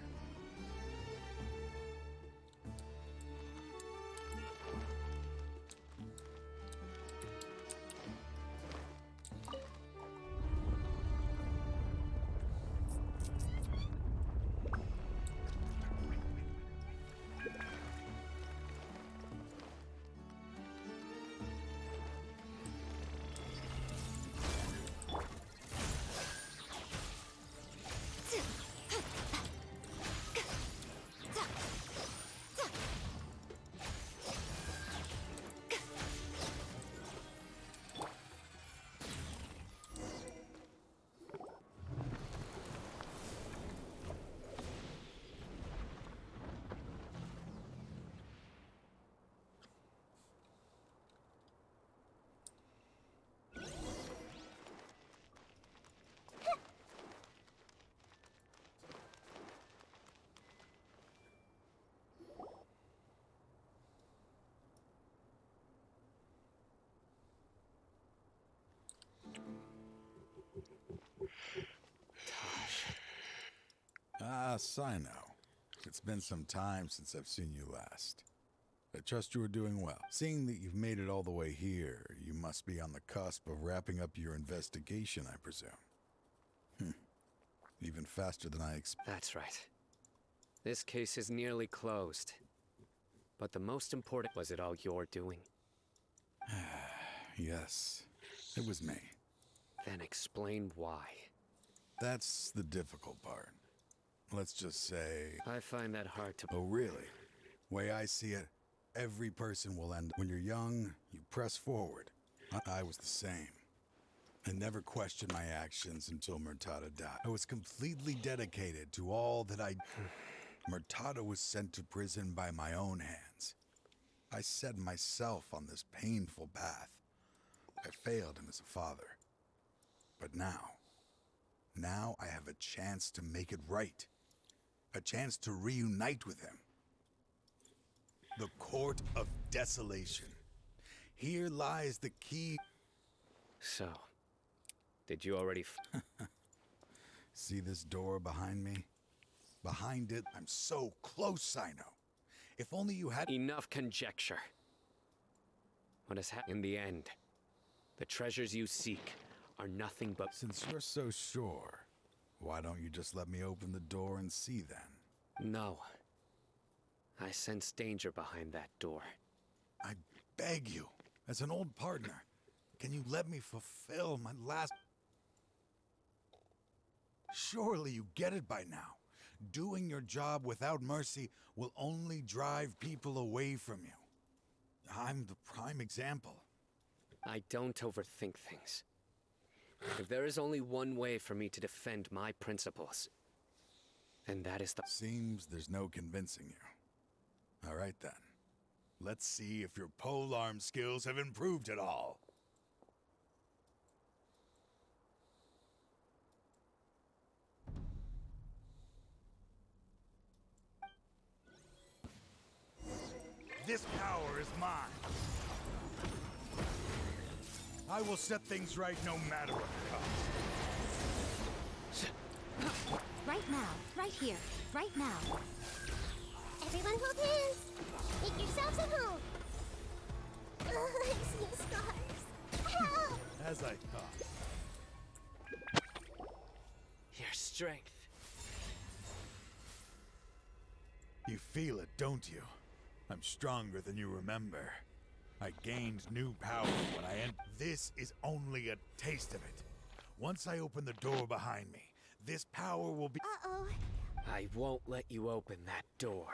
Ah, Cyno. It's been some time since I've seen you last. I trust you are doing well. Seeing that you've made it all the way here, you must be on the cusp of wrapping up your investigation, I presume. Even faster than I expected. That's right. This case is nearly closed. But the most important, was it all your doing? Yes, it was me. Then explain why. That's the difficult part. Let's just say... I find that hard to... Oh, really? Way I see it, every person will end... When you're young, you press forward. I was the same. I never questioned my actions until Murtada died. I was completely dedicated to all that I... Murtada was sent to prison by my own hands. I set myself on this painful path. I failed him as a father. But now I have a chance to make it right. A chance to reunite with him. The Court of Desolation. Here lies the key. So, did you already... See this door behind me? Behind it, I'm so close, Cyno. If only you had... Enough conjecture. What has happened in the end? The treasures you seek are nothing but... Since you're so sure, why don't you just let me open the door and see then? No. I sense danger behind that door. I beg you, as an old partner, can you let me fulfill my last... Surely you get it by now. Doing your job without mercy will only drive people away from you. I'm the prime example. I don't overthink things. If there is only one way for me to defend my principles, and that is the... Seems there's no convincing you. All right then. Let's see if your polearm skills have improved at all. This power is mine. I will set things right no matter what the cost. Right now, right here, right now. Everyone hold hands. Make yourselves at home. I see scars. Help! As I thought. Your strength. You feel it, don't you? I'm stronger than you remember. I gained new power when I entered. This is only a taste of it. Once I open the door behind me, this power will be... Uh-oh. I won't let you open that door.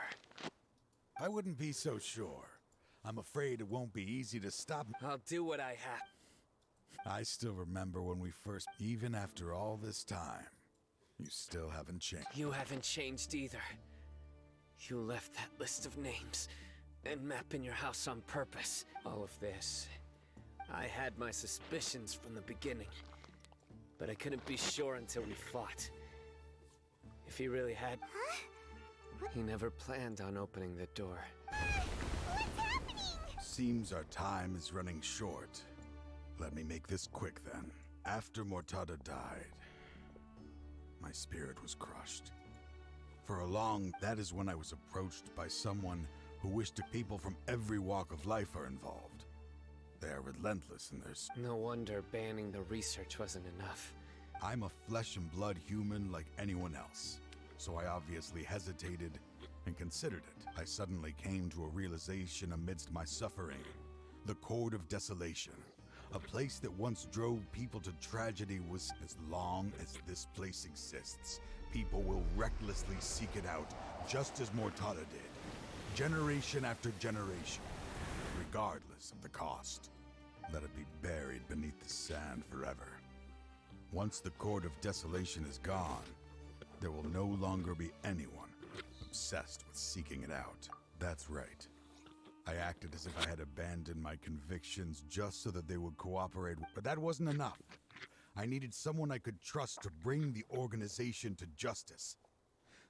I wouldn't be so sure. I'm afraid it won't be easy to stop me. I'll do what I have. I still remember when we first... Even after all this time, you still haven't changed. You haven't changed either. You left that list of names and map in your house on purpose. All of this. I had my suspicions from the beginning, but I couldn't be sure until we fought. If he really had... Huh? He never planned on opening the door. What's happening? Seems our time is running short. Let me make this quick then. After Murtada died, my spirit was crushed. For a long, that is when I was approached by someone who wished people from every walk of life are involved. They are relentless in their... No wonder banning the research wasn't enough. I'm a flesh and blood human like anyone else, so I obviously hesitated and considered it. I suddenly came to a realization amidst my suffering. The Court of Desolation, a place that once drove people to tragedy, was... As long as this place exists, people will recklessly seek it out, just as Murtada did. Generation after generation, regardless of the cost. Let it be buried beneath the sand forever. Once the Court of Desolation is gone, there will no longer be anyone obsessed with seeking it out. That's right. I acted as if I had abandoned my convictions just so that they would cooperate, but that wasn't enough. I needed someone I could trust to bring the organization to justice.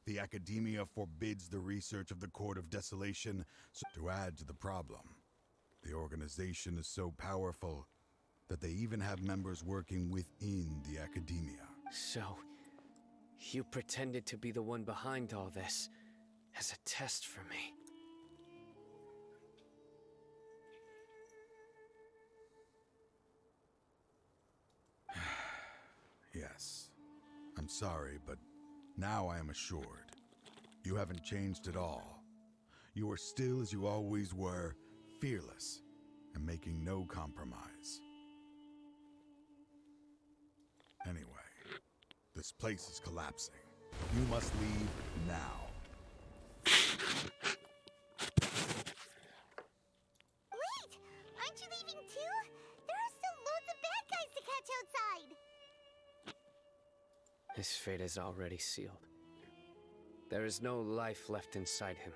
The academia forbids the research of the Court of Desolation, so to add to the problem, the organization is so powerful that they even have members working within the academia. So, you pretended to be the one behind all this as a test for me. Yes, I'm sorry, but now I am assured. You haven't changed at all. You are still as you always were, fearless, and making no compromise. Anyway, this place is collapsing. You must leave now. Wait! Aren't you leaving too? There are still loads of bad guys to catch outside! His fate is already sealed. There is no life left inside him.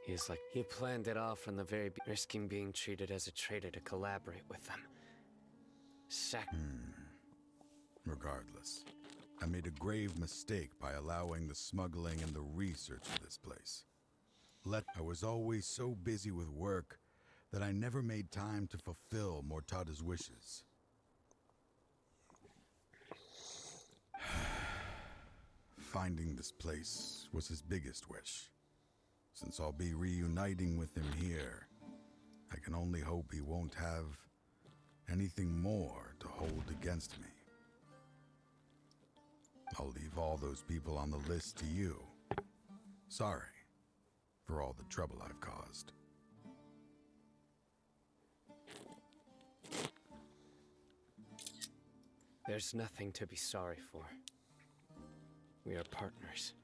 He is like he planned it all from the very risking being treated as a traitor to collaborate with them. Regardless, I made a grave mistake by allowing the smuggling and the research of this place. I was always so busy with work that I never made time to fulfill Mortada's wishes. Finding this place was his biggest wish. Since I'll be reuniting with him here, I can only hope he won't have anything more to hold against me. I'll leave all those people on the list to you. Sorry for all the trouble I've caused. There's nothing to be sorry for. We are partners.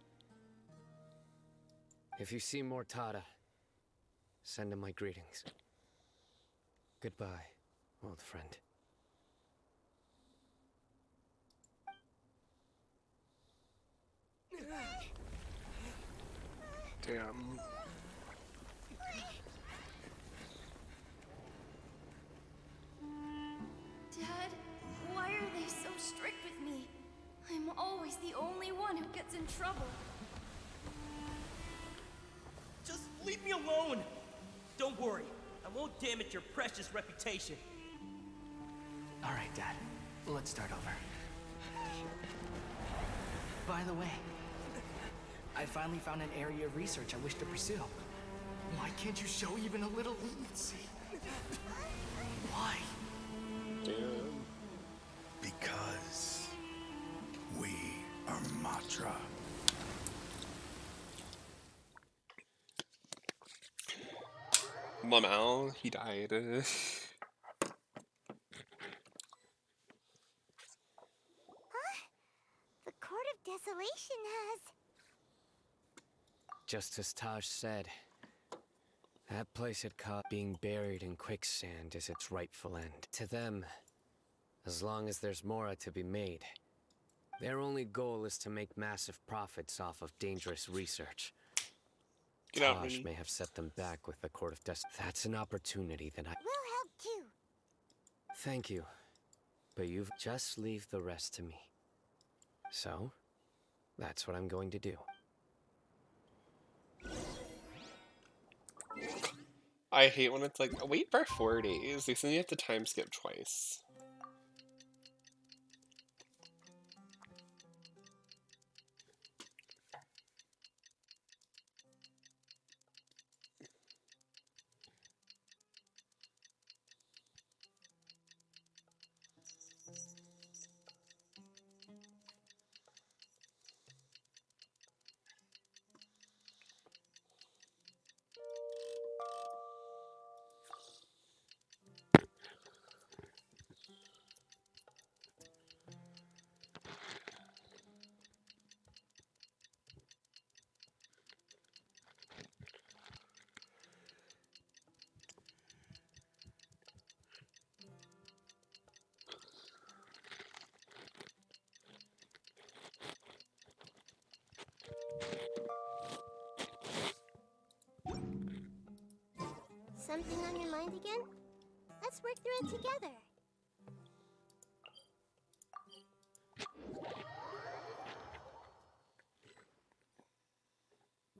If you see Mortada, send him my greetings. Goodbye, old friend. Damn. Dad, why are they so strict with me? I'm always the only one who gets in trouble. Just leave me alone! Don't worry, I won't damage your precious reputation. All right, Dad. Let's start over. By the way, I finally found an area of research I wish to pursue. Why can't you show even a little leniency? Why? Because we are Matra. Lamau, he died. The Court of Desolation has... Just as Taj said, that place had caught being buried in quicksand is its rightful end. To them, as long as there's Mora to be made, their only goal is to make massive profits off of dangerous research. Taj may have set them back with the Court of Desolation. That's an opportunity that We'll help too. Thank you, but you've just leave the rest to me. So, that's what I'm going to do. I hate when it's like, wait for 4 days. They send you have to time skip twice. Something on your mind again? Let's work through it together.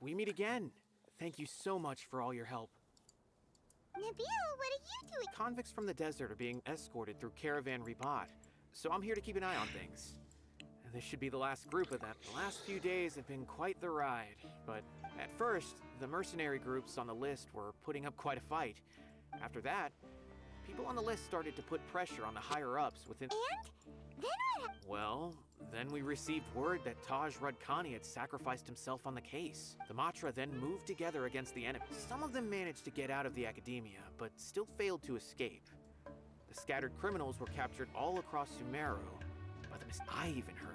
We meet again. Thank you so much for all your help. Nabil, what are you doing? Convicts from the desert are being escorted through Caravan Ribat, so I'm here to keep an eye on things. This should be the last group of them. The last few days have been quite the ride, but at first, the mercenary groups on the list were putting up quite a fight. After that, people on the list started to put pressure on the higher-ups within— And? Well, then we received word that Taj Radkani had sacrificed himself on the case. The Matra then moved together against the enemy. Some of them managed to get out of the academia, but still failed to escape. The scattered criminals were captured all across Sumeru, but I even heard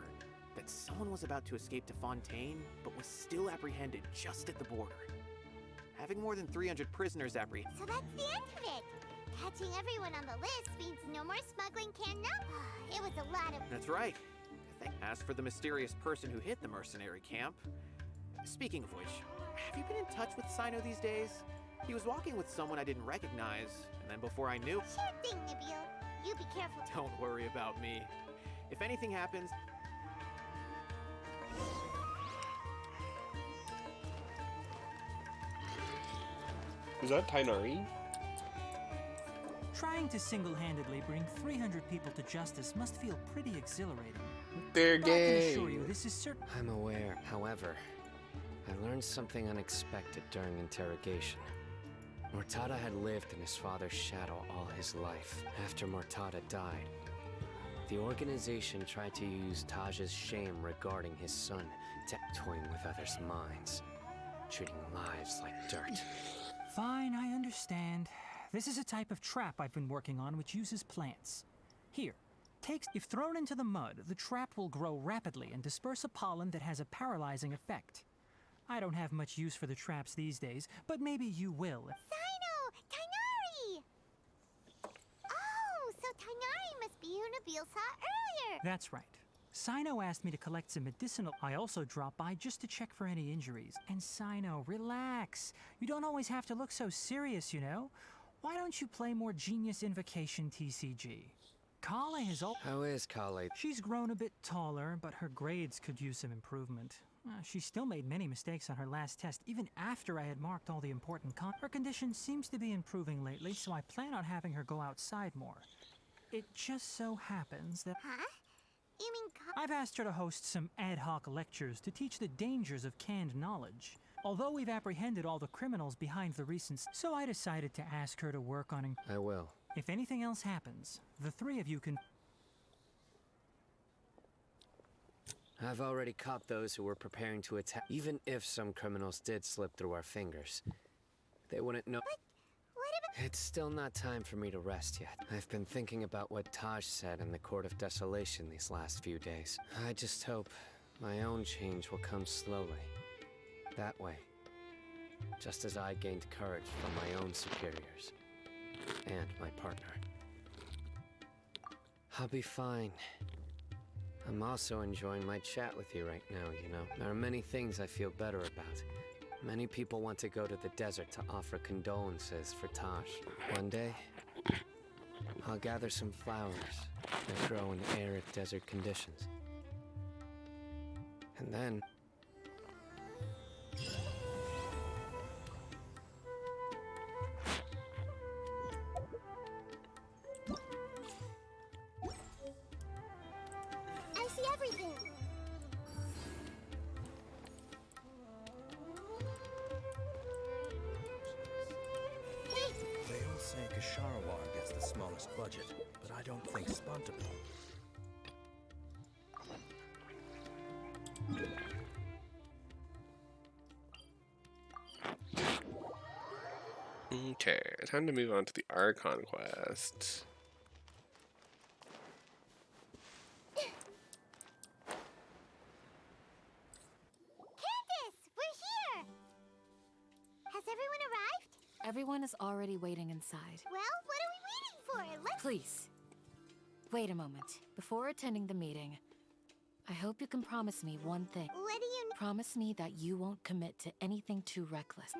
that someone was about to escape to Fontaine, but was still apprehended just at the border. Having more than 300 prisoners apprehended. So that's the end of it. Catching everyone on the list means no more smuggling can It was a lot of... That's right. As for the mysterious person who hit the mercenary camp, speaking of which, have you been in touch with Cyno these days? He was walking with someone I didn't recognize, and then before I knew... Sure thing, Nabil. You be careful. Don't worry about me. If anything happens... Is that Tainari? Trying to single-handedly bring 300 people to justice must feel pretty exhilarating. They're But I can gay. assure you this is certain. I'm aware. However, I learned something unexpected during interrogation. Mortada had lived in his father's shadow all his life. After Mortada died, the organization tried to use Taj's shame regarding his son to toying with others' minds, treating lives like dirt. Fine, I understand. This is a type of trap I've been working on which uses plants. Here, if thrown into the mud, the trap will grow rapidly and disperse a pollen that has a paralyzing effect. I don't have much use for the traps these days, but maybe you will. Cyno! Tainari! Oh, so Tainari must be who Nabil saw earlier. That's right. Cyno asked me to collect some medicinal. I also dropped by just to check for any injuries. And Cyno, relax. You don't always have to look so serious, you know? Why don't you play more Genius Invocation TCG? Kale has How is Kale? She's grown a bit taller, but her grades could use some improvement. She still made many mistakes on her last test, even after I had marked all the important Her condition seems to be improving lately, so I plan on having her go outside more. It just so happens that... Huh? You mean I've asked her to host some ad hoc lectures to teach the dangers of canned knowledge. Although we've apprehended all the criminals behind the recent... So I decided to ask her to work on... I will. If anything else happens, the three of you can... I've already caught those who were preparing to attack. Even if some criminals did slip through our fingers, they wouldn't know. But what about... It's still not time for me to rest yet. I've been thinking about what Taj said in the Court of Desolation these last few days. I just hope my own change will come slowly. That way, just as I gained courage from my own superiors and my partner. I'll be fine. I'm also enjoying my chat with you right now, you know. There are many things I feel better about. Many people want to go to the desert to offer condolences for Taj. One day, I'll gather some flowers that grow in arid desert conditions. And then... I see everything. They all say Kasharawar gets the smallest budget, but I don't think Spontable. Okay, time to move on to the Archon quest. Candace, we're here! Has everyone arrived? Everyone is already waiting inside. Well, what are we waiting for? Let's... Please, wait a moment. Before attending the meeting, I hope you can promise me one thing. What do you... Promise me that you won't commit to anything too reckless.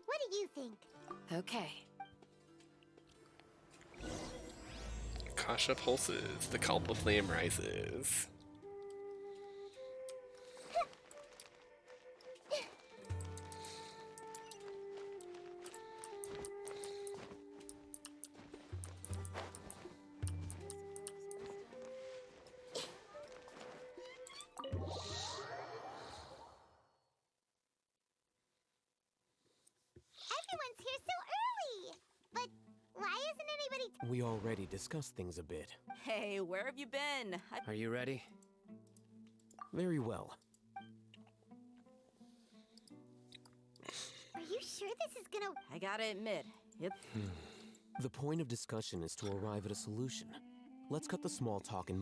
What do you think? Okay. Kasha pulses, the cult of flame rises. Everyone's here so early! But Why isn't anybody... We already discussed things a bit. Hey, where have you been? Are you ready? Very well. Are you sure this is gonna... I gotta admit, it's... The point of discussion is to arrive at a solution. Let's cut the small talk and...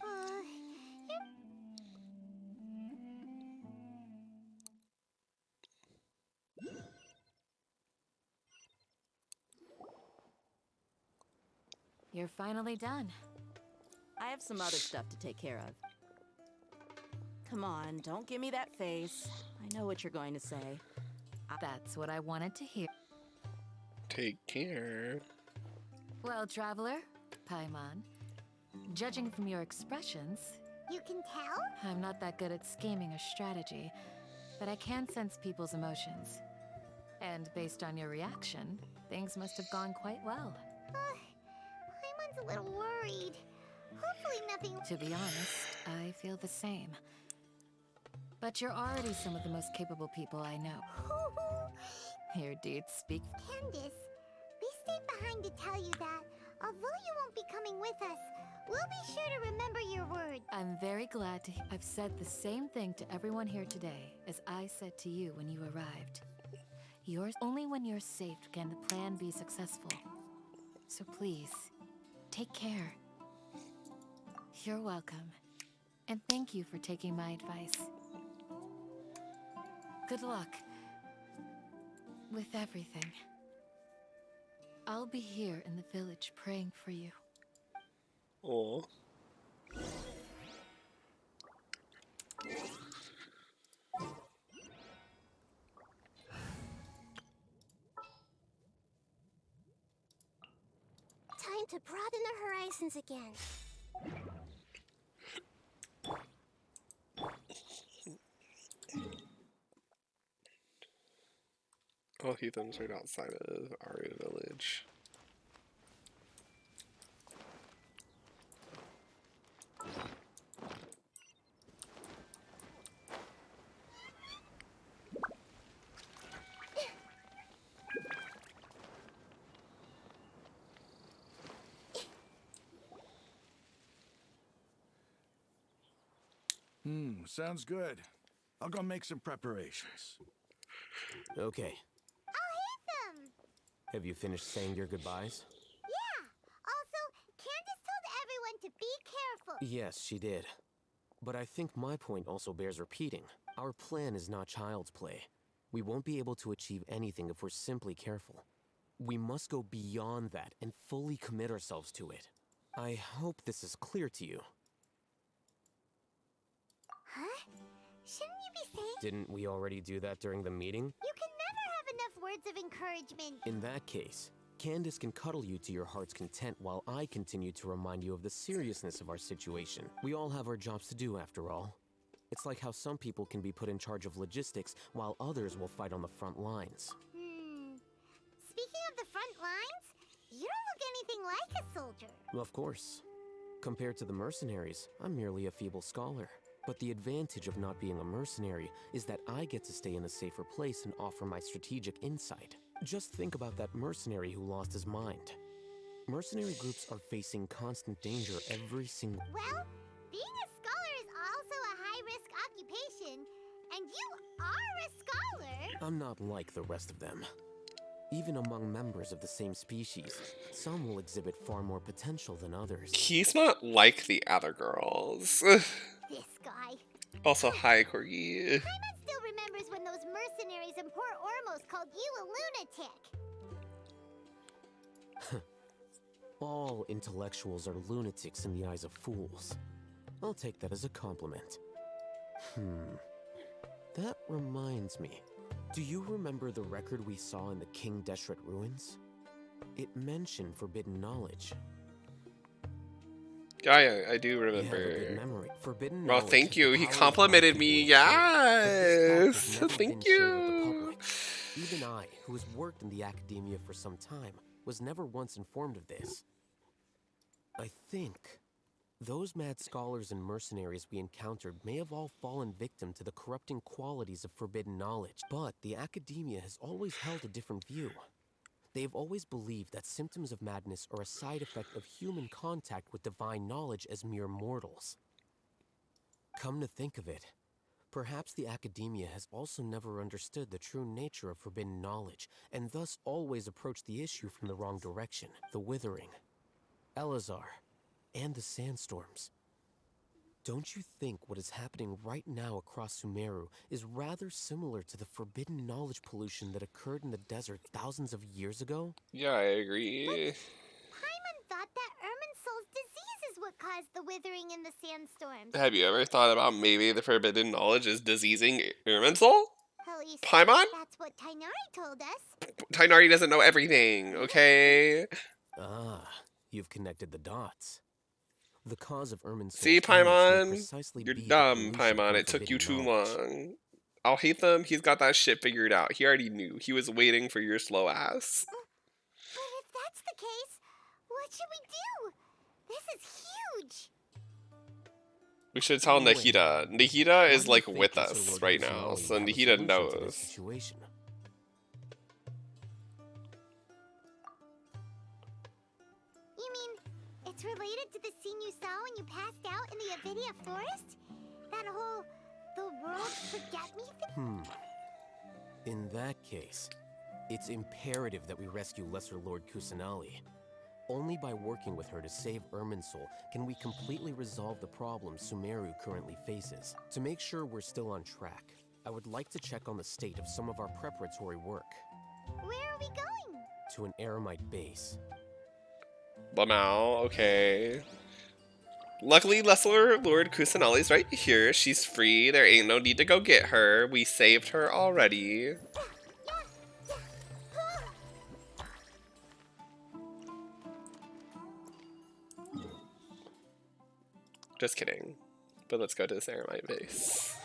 You're finally done. I have some other stuff to take care of. Come on, don't give me that face. I know what you're going to say. That's what I wanted to hear. Take care. Well, traveler, Paimon, judging from your expressions... You can tell? I'm not that good at scheming or strategy, but I can sense people's emotions. And based on your reaction, things must have gone quite well. Paimon's a little worried. Hopefully nothing... To be honest, I feel the same. But you're already some of the most capable people I know. Your deeds speak. Candace, we stayed behind to tell you that, although you won't be coming with us, we'll be sure to remember your word. I'm very glad to I've said the same thing to everyone here today as I said to you when you arrived. Only when you're safe can the plan be successful. So please, take care. You're welcome. And thank you for taking my advice. Good luck with everything. I'll be here in the village praying for you. Oh. Time to broaden our horizons again. Oh, Heathen's right outside of Aria Village. Sounds good. I'll go make some preparations. Okay. I'll hit them! Have you finished saying your goodbyes? Yeah! Also, Candace told everyone to be careful. Yes, she did. But I think my point also bears repeating. Our plan is not child's play. We won't be able to achieve anything if we're simply careful. We must go beyond that and fully commit ourselves to it. I hope this is clear to you. Huh? Shouldn't you be saying... Didn't we already do that during the meeting? You can never have enough words of encouragement. In that case, Candace can cuddle you to your heart's content while I continue to remind you of the seriousness of our situation. We all have our jobs to do after all. It's like how some people can be put in charge of logistics while others will fight on the front lines. Speaking of the front lines, you don't look anything like a soldier. Of course. Compared to the mercenaries, I'm merely a feeble scholar. But the advantage of not being a mercenary is that I get to stay in a safer place and offer my strategic insight. Just think about that mercenary who lost his mind. Mercenary groups are facing constant danger every single... Well, being a scholar is also a high-risk occupation, and you are a scholar! I'm not like the rest of them. Even among members of the same species, some will exhibit far more potential than others. He's not like the other girls. This guy. Also, hi, Corgi. Paimon still remembers when those mercenaries in Port Ormos called you a lunatic. All intellectuals are lunatics in the eyes of fools. I'll take that as a compliment. That reminds me. Do you remember the record we saw in the King Deshret ruins? It mentioned forbidden knowledge. Yeah, I do remember. You have a good memory. Forbidden Well, knowledge thank is you. the He power of complimented God me. people enjoy. But Yes. this fact has never Thank been shared with the you. public. Even I, who has worked in the academia for some time, was never once informed of this. I think those mad scholars and mercenaries we encountered may have all fallen victim to the corrupting qualities of forbidden knowledge. But the academia has always held a different view. They've always believed that symptoms of madness are a side effect of human contact with divine knowledge as mere mortals. Come to think of it, perhaps the academia has also never understood the true nature of forbidden knowledge, and thus always approached the issue from the wrong direction. The Withering, Elazar, and the sandstorms. Don't you think what is happening right now across Sumeru is rather similar to the forbidden knowledge pollution that occurred in the desert thousands of years ago? Yeah, I agree. Paimon thought that Irminsul's disease is what caused the withering in the sandstorms. Have you ever thought about maybe the forbidden knowledge is diseasing Irminsul? At least Paimon? that's what Tainari told us. Tainari doesn't know everything, okay? Ah, you've connected the dots. The cause of Irminsul's See, illness may Paimon? precisely You're be the dumb, pollution Paimon. from It took you forbidden too knowledge. long. I'll hate them. He's got that shit figured out. He already knew. He was waiting for your slow ass. But if that's the case, what should we do? This is huge. We should tell Anyway, Nahida. Nahida what is do you like think with Mr. us Lord right now, Kusanali so would have a Nahida solution to this knows. situation? You mean it's related to the scene you saw when you passed out in the Avidia forest? That whole the world forget me thing? In that case, it's imperative that we rescue Lesser Lord Kusanali. Only by working with her to save Irminsul can we completely resolve the problems Sumeru currently faces. To make sure we're still on track, I would like to check on the state of some of our preparatory work. Where are we going? To an Eremite base. Lamau, okay. Luckily, Lesser Lord Kusanali's right here. She's free. There ain't no need to go get her. We saved her already. Just kidding. But let's go to this Eremite base.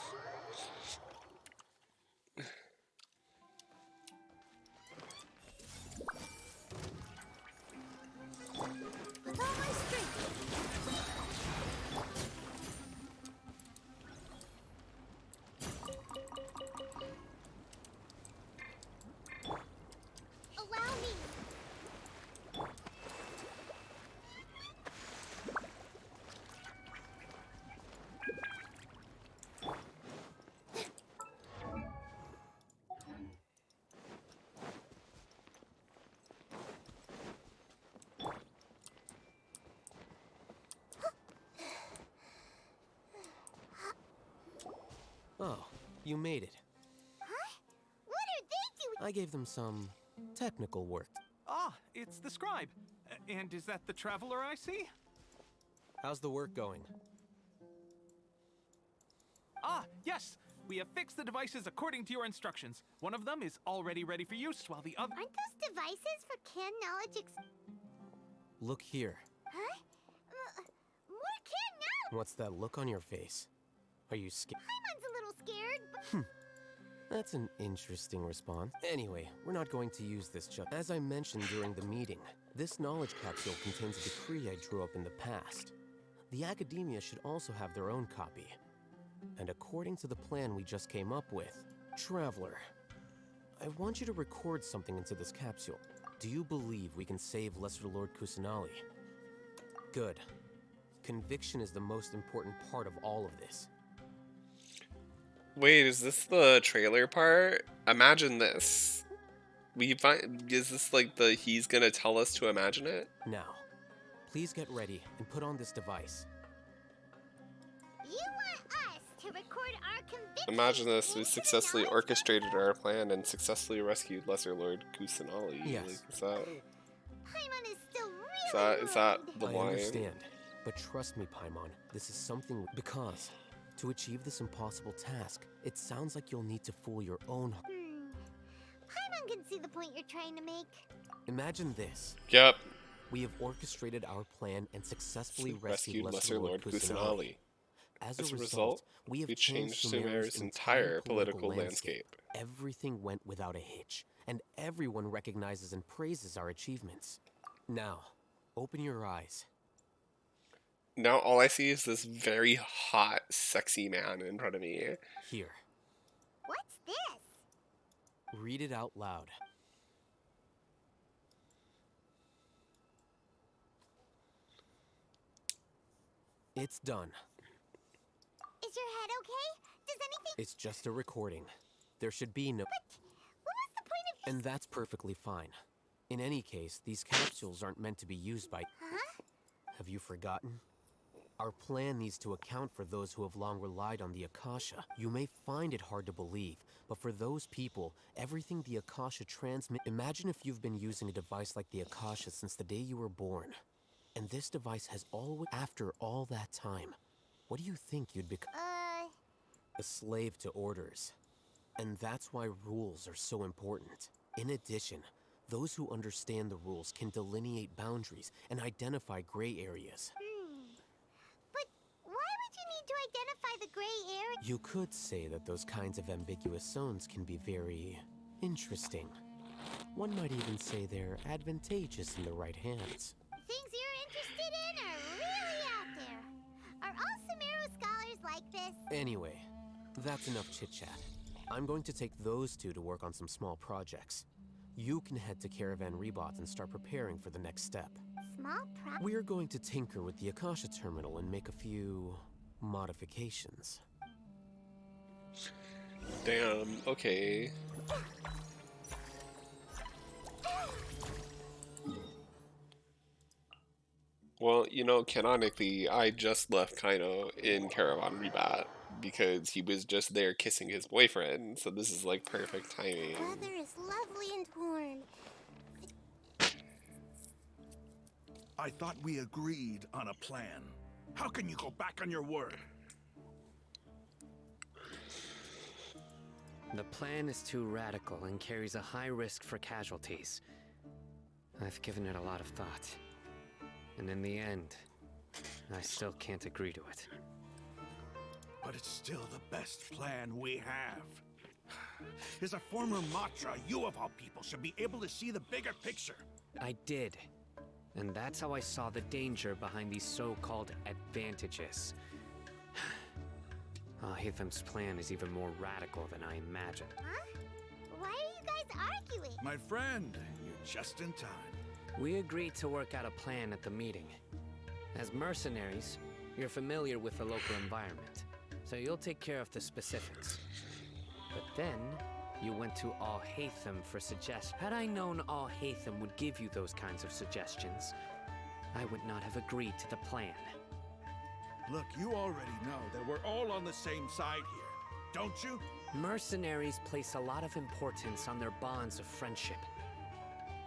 With all my strength. Allow me. Oh, you made it. Huh? What are they doing? I gave them some technical work. Ah, it's the scribe. And is that the traveler I see? How's the work going? Ah, yes! We have fixed the devices according to your instructions. One of them is already ready for use, while the other... Aren't those devices for can knowledge Look here. Huh? More can now! What's that look on your face? Are you scared? Paimon's a little scared, but... That's an interesting response. Anyway, we're not going to use this just... As I mentioned during the meeting, this knowledge capsule contains a decree I drew up in the past. The academia should also have their own copy. And according to the plan we just came up with, Traveler, I want you to record something into this capsule. Do you believe we can save Lesser Lord Kusanali? Good. Conviction is the most important part of all of this. Wait, is this the trailer part? Imagine this. Is this like the he's gonna tell us to imagine it? Now, please get ready and put on this device. You want us to record our conviction? Imagine this, we successfully orchestrated our plan and successfully rescued Lesser Lord Kusanali. Yes. Like, is that... Paimon is still really Is that the I line? understand, but trust me, Paimon, this is something because to achieve this impossible task, it sounds like you'll need to fool your own heart. Paimon can see the point you're trying to make. Imagine this. Yep. We have orchestrated our plan and successfully Rescued rescued Lesser Lord Kusanali. As As a result, we have changed Sumeru's Sumeru's entire political landscape. Everything went without a hitch, and everyone recognizes and praises our achievements. Now, open your eyes. Now all I see is this very hot, sexy man in front of me. Here, What's this? read it out loud. It's done. Is your head okay? Does anything... It's just a recording. There should be no... But what was the point of... And that's perfectly fine. In any case, these capsules aren't meant to be used by... Huh? Have you forgotten? Our plan needs to account for those who have long relied on the Akasha. You may find it hard to believe, but for those people, everything the Akasha transmit... Imagine if you've been using a device like the Akasha since the day you were born. And this device has always... After all that time, what do you think you'd become? A slave to orders. And that's why rules are so important. In addition, those who understand the rules can delineate boundaries and identify gray areas. But why would you need to identify the gray area? You could say that those kinds of ambiguous zones can be very interesting. One might even say they're advantageous in the right hands. Things you're interested in are really out there. Are all Sumeru scholars like this? Anyway, that's enough chit-chat. I'm going to take those two to work on some small projects. You can head to Caravan Rebot and start preparing for the next step. We're going to tinker with the Akasha terminal and make a few... modifications. Damn, okay. Well, you know, canonically, I just left Cyno in Caravan Rebat because he was just there kissing his boyfriend, so this is like perfect timing. Weather is lovely and warm. I thought we agreed on a plan. How can you go back on your word? The plan is too radical and carries a high risk for casualties. I've given it a lot of thought. And in the end, I still can't agree to it. But it's still the best plan we have. As a former Matra, you of all people should be able to see the bigger picture. I did. And that's how I saw the danger behind these so-called advantages. Alhatham's plan is even more radical than I imagined. Huh? Why are you guys arguing? My friend, you're just in time. We agreed to work out a plan at the meeting. As mercenaries, you're familiar with the local environment, so you'll take care of the specifics. But then, you went to Alhatham for suggestions. Had I known Alhatham would give you those kinds of suggestions, I would not have agreed to the plan. Look, you already know that we're all on the same side here, don't you? Mercenaries place a lot of importance on their bonds of friendship,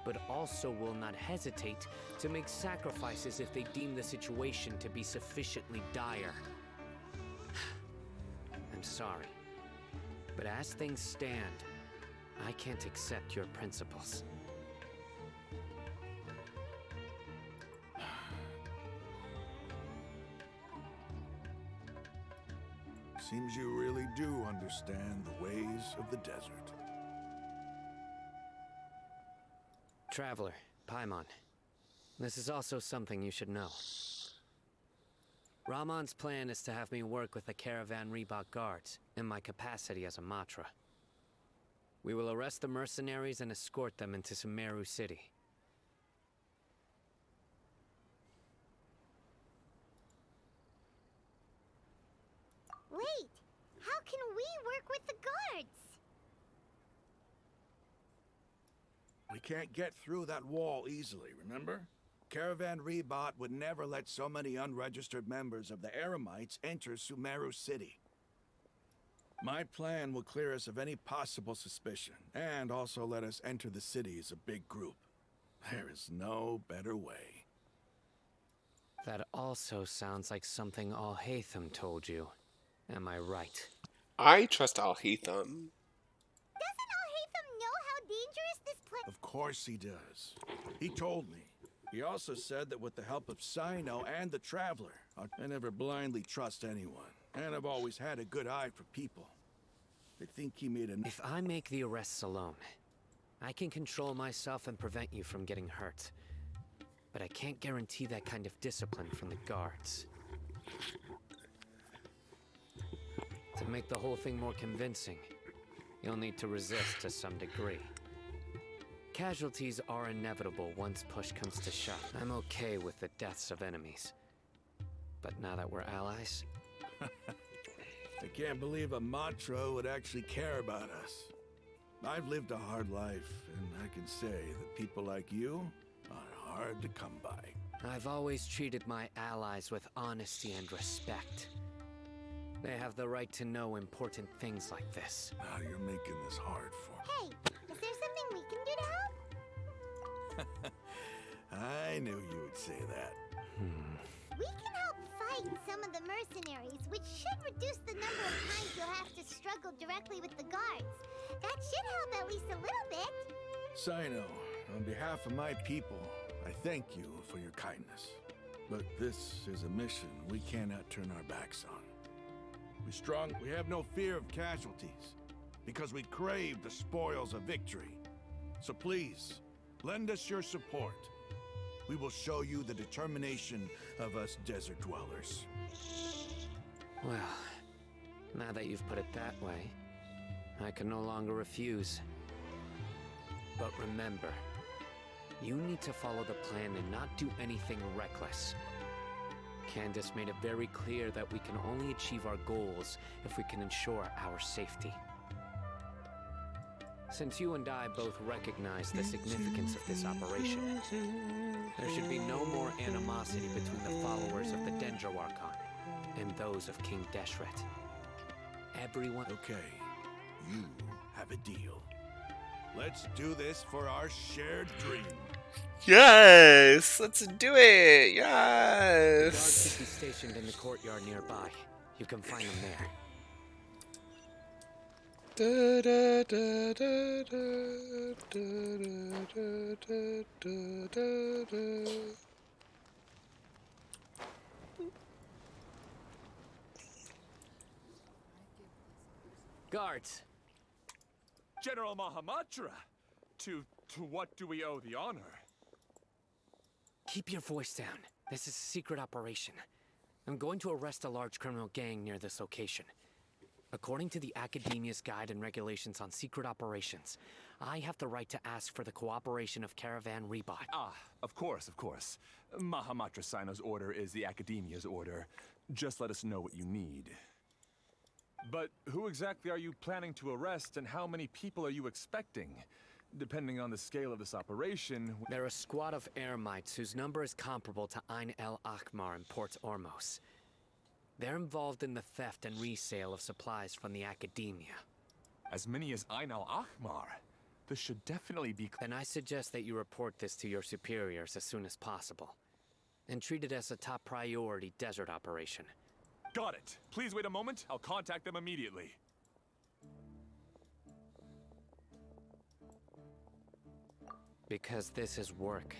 but also will not hesitate to make sacrifices if they deem the situation to be sufficiently dire. I'm sorry, but as things stand, I can't accept your principles. Seems you really do understand the ways of the desert. Traveler, Paimon, this is also something you should know. Ramon's plan is to have me work with the Caravan Rebot guards in my capacity as a Matra. We will arrest the mercenaries and escort them into Sumeru City. Wait, how can we work with the guards? We can't get through that wall easily, remember? Caravan Rebot would never let so many unregistered members of the Eremites enter Sumeru City. My plan will clear us of any possible suspicion, and also let us enter the city as a big group. There is no better way. That also sounds like something Alhatham told you. Am I right? I trust Alhatham. Doesn't Alhatham know how dangerous this place... Of course he does. He told me. He also said that with the help of Cyno and the Traveler, I never blindly trust anyone, and I've always had a good eye for people. I think he made a... If I make the arrests alone, I can control myself and prevent you from getting hurt. But I can't guarantee that kind of discipline from the guards. To make the whole thing more convincing, you'll need to resist to some degree. Casualties are inevitable once push comes to shove. I'm okay with the deaths of enemies. But now that we're allies, I can't believe a Matra would actually care about us. I've lived a hard life, and I can say that people like you are hard to come by. I've always treated my allies with honesty and respect. They have the right to know important things like this. Now you're making this hard for Hey, is there something we can do to help? I knew you would say that. We can help fight some of the mercenaries, which should reduce the number of times you'll have to struggle directly with the guards. That should help at least a little bit. Cyno, on behalf of my people, I thank you for your kindness. But this is a mission we cannot turn our backs on. We have no fear of casualties, because we crave the spoils of victory. So please, lend us your support. We will show you the determination of us desert dwellers. Well, now that you've put it that way, I can no longer refuse. But remember, you need to follow the plan and not do anything reckless. Candace made it very clear that we can only achieve our goals if we can ensure our safety. Since you and I both recognize the significance of this operation, there should be no more animosity between the followers of the Dendro Archon and those of King Deshret. Everyone... Okay, you have a deal. Let's do this for our shared dream. Yes! Let's do it! The guards Yes! should be stationed in the courtyard nearby. You can find them there. Da, da, da, da, da, da, da, da, da, da. Guards! General Mahamatra! To what do we owe the honor? Keep your voice down. This is a secret operation. I'm going to arrest a large criminal gang near this location. According to the Academia's Guide and Regulations on Secret Operations, I have the right to ask for the cooperation of Caravan Rebot. Ah, of course. Mahamatra Cyno's order is the Academia's order. Just let us know what you need. But who exactly are you planning to arrest, and how many people are you expecting? Depending on the scale of this operation... They're a squad of Eremites whose number is comparable to Ain el Akmar in Port Ormos. They're involved in the theft and resale of supplies from the Academia. As many as Ain el Akmar? This should definitely be... Then I suggest that you report this to your superiors as soon as possible. And treat it as a top priority desert operation. Got it. Please wait a moment. I'll contact them immediately. Because this is work.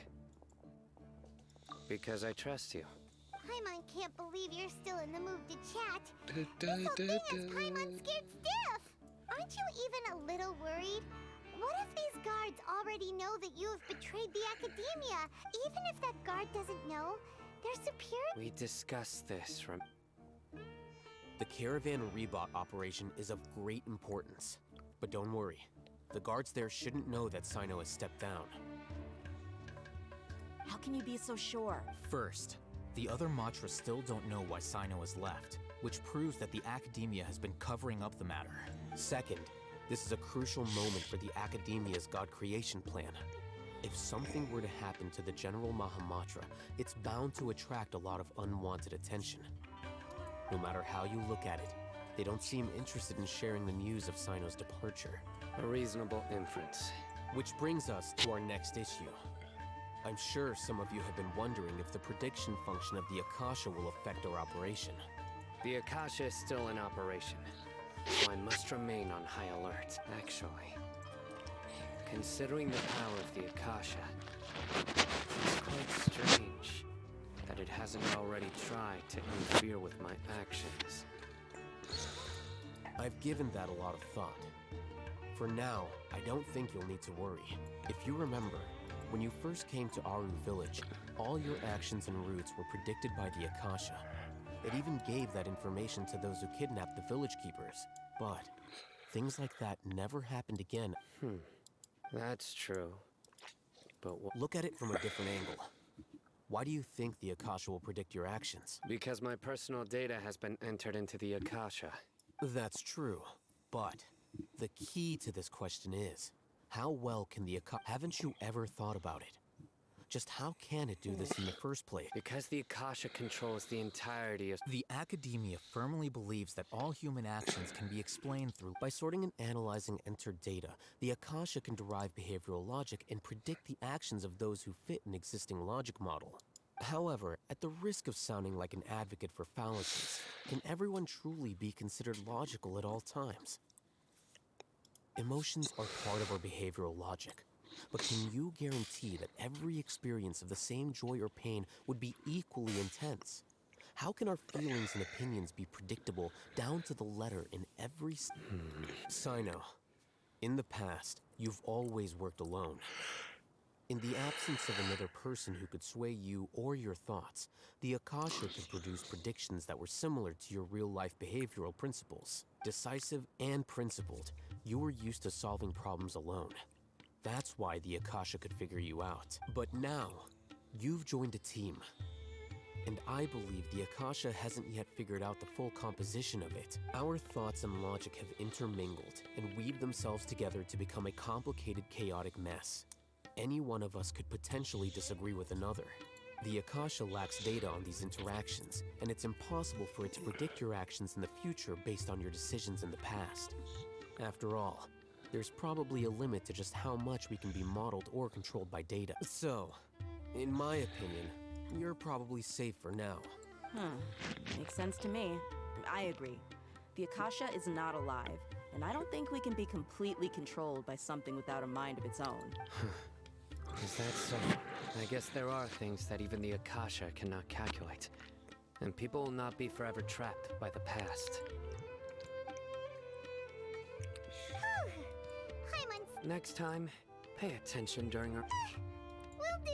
Because I trust you. Paimon can't believe you're still in the mood to chat. This whole thing has Paimon scared stiff. Aren't you even a little worried? What if these guards already know that you have betrayed the Academia? Even if that guard doesn't know, their superior... We discussed this from... The Caravan Rebot operation is of great importance. But don't worry, the guards there shouldn't know that Cyno has stepped down. How can you be so sure? First, the other Matra still don't know why Cyno has left, which proves that the Academia has been covering up the matter. Second, this is a crucial moment for the Academia's God creation plan. If something were to happen to the General Mahamatra, it's bound to attract a lot of unwanted attention. No matter how you look at it, they don't seem interested in sharing the news of Cyno's departure. A reasonable inference. Which brings us to our next issue. I'm sure some of you have been wondering if the prediction function of the Akasha will affect our operation. The Akasha is still in operation, so I must remain on high alert. Actually, considering the power of the Akasha, it's quite strange that it hasn't already tried to interfere with my actions. I've given that a lot of thought. For now, I don't think you'll need to worry. If you remember, when you first came to Aru Village, all your actions and routes were predicted by the Akasha. It even gave that information to those who kidnapped the village keepers. But things like that never happened again. That's true. But look at it from a different angle. Why do you think the Akasha will predict your actions? Because my personal data has been entered into the Akasha. That's true, but the key to this question is, how well can the Akasha... Haven't you ever thought about it? Just how can it do this in the first place? Because the Akasha controls the entirety of... The academia firmly believes that all human actions can be explained through... By sorting and analyzing entered data, the Akasha can derive behavioral logic and predict the actions of those who fit an existing logic model. However, at the risk of sounding like an advocate for fallacies, can everyone truly be considered logical at all times? Emotions are part of our behavioral logic. But can you guarantee that every experience of the same joy or pain would be equally intense? How can our feelings and opinions be predictable down to the letter in every... Cyno, in the past, you've always worked alone. In the absence of another person who could sway you or your thoughts, the Akasha could produce predictions that were similar to your real-life behavioral principles. Decisive and principled, you were used to solving problems alone. That's why the Akasha could figure you out. But now, you've joined a team. And I believe the Akasha hasn't yet figured out the full composition of it. Our thoughts and logic have intermingled and weaved themselves together to become a complicated, chaotic mess. Any one of us could potentially disagree with another. The Akasha lacks data on these interactions, and it's impossible for it to predict your actions in the future based on your decisions in the past. After all, there's probably a limit to just how much we can be modeled or controlled by data. So, in my opinion, you're probably safe for now. Makes sense to me. I agree. The Akasha is not alive, and I don't think we can be completely controlled by something without a mind of its own. Is that so? I guess there are things that even the Akasha cannot calculate. And people will not be forever trapped by the past. Next time, pay attention during our... Will do.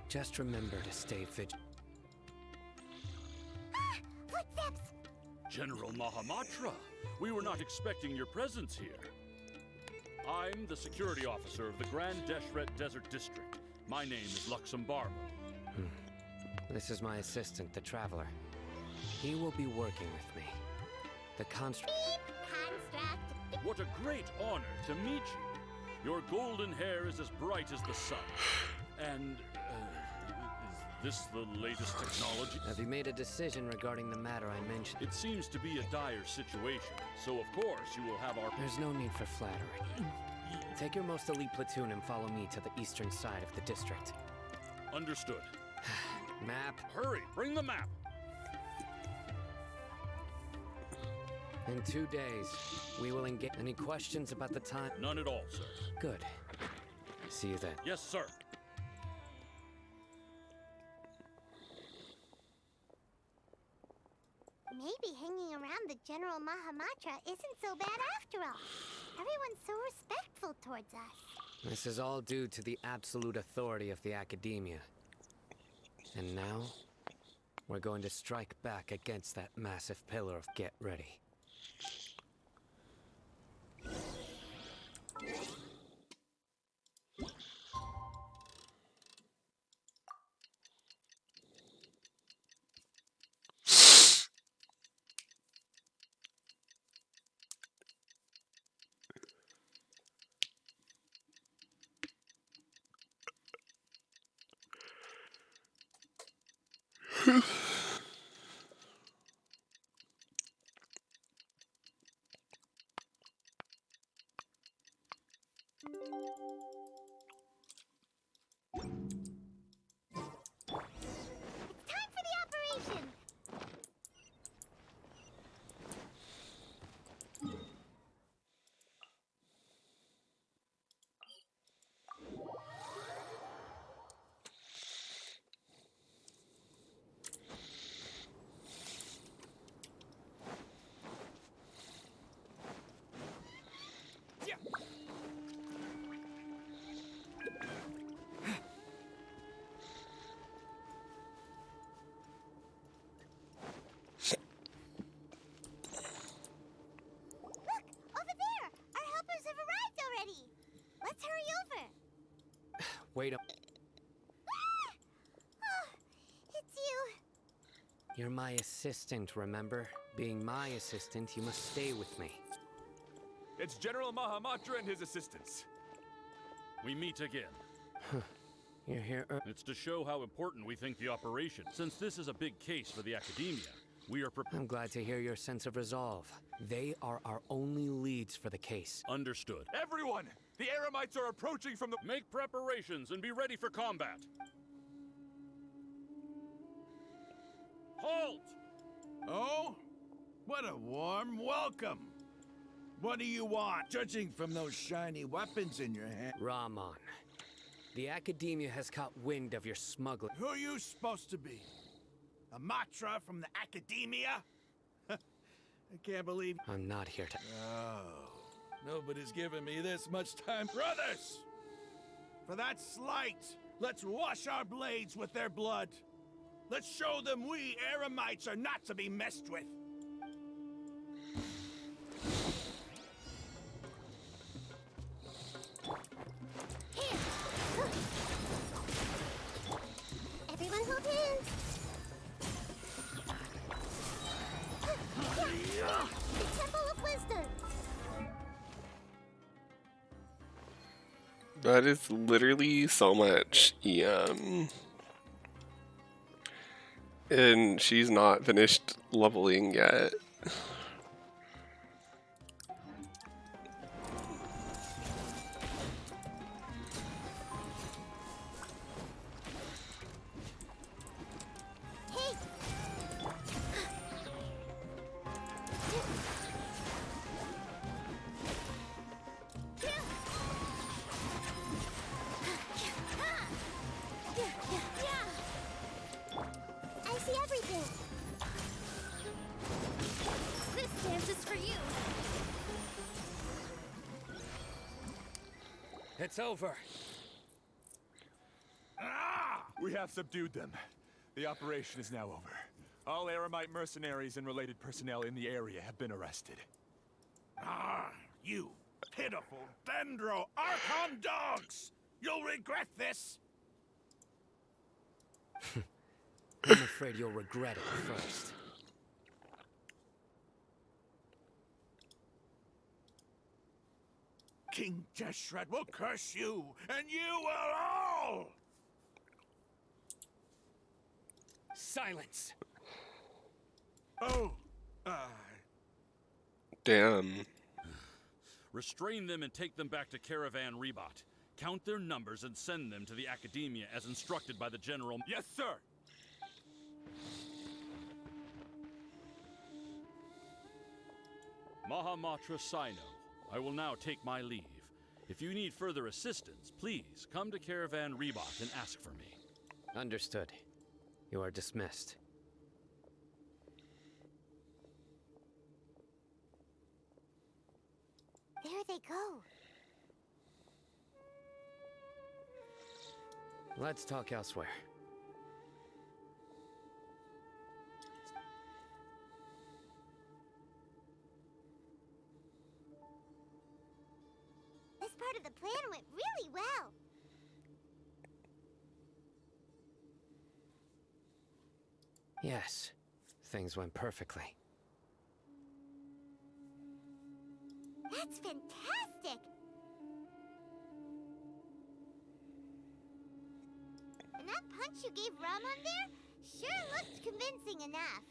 Just remember to stay vigilant. Footsteps! General Mahamatra, we were not expecting your presence here. I'm the security officer of the Grand Deshret Desert District. My name is Luxembarmo. This is my assistant, the Traveler. He will be working with me. The construct... What a great honor to meet you. Your golden hair is as bright as the sun. And, is this the latest technology? Have you made a decision regarding the matter I mentioned? It seems to be a dire situation, so of course you will have our... There's no need for flattery. Take your most elite platoon and follow me to the eastern side of the district. Understood. Map. Hurry, bring the map. In 2 days, we will engage. Any questions about the time? None at all, sir. Good. See you then. Yes, sir. Maybe hanging around the General Mahamatra isn't so bad after all. Everyone's so respectful towards us. This is all due to the absolute authority of the academia. And now, we're going to strike back against that massive pillar of... Get ready. Wait up. Oh, it's you. You're my assistant, remember? Being my assistant, you must stay with me. It's General Mahamatra and his assistants. We meet again. You're here. It's to show how important we think the operation. Since this is a big case for the Academia, we are I'm glad to hear your sense of resolve. They are our only leads for the case. Understood. Everyone! The Eremites are approaching from the... Make preparations and be ready for combat. Halt! Oh? What a warm welcome. What do you want? Judging from those shiny weapons in your hand. Rahman, the Academia has caught wind of your smuggling. Who are you supposed to be? A Matra from the Academia? I can't believe... I'm not here to... Oh, nobody's given me this much time. Brothers! For that slight, let's wash our blades with their blood. Let's show them we Eremites are not to be messed with. Everyone hold hands. The Temple of Wisdom. That is literally so much EM. And she's not finished leveling yet. I see everything. This dance is for you. It's over. We have subdued them. The operation is now over. All Eremite mercenaries and related personnel in the area have been arrested. You pitiful Dendro Archon dogs! You'll regret this! I'm afraid you'll regret it first. King Jeshret will curse you, and you will all! Silence! Oh, Damn. Restrain them and take them back to Caravan Rebot. Count their numbers and send them to the Academia as instructed by the General. Yes, sir! Mahamatra Cyno, I will now take my leave. If you need further assistance, please come to Caravan Rebot and ask for me. Understood. You are dismissed. There they go. Let's talk elsewhere. This part of the plan went really well. Yes, things went perfectly. That's fantastic! And that punch you gave Ramon there sure looked convincing enough.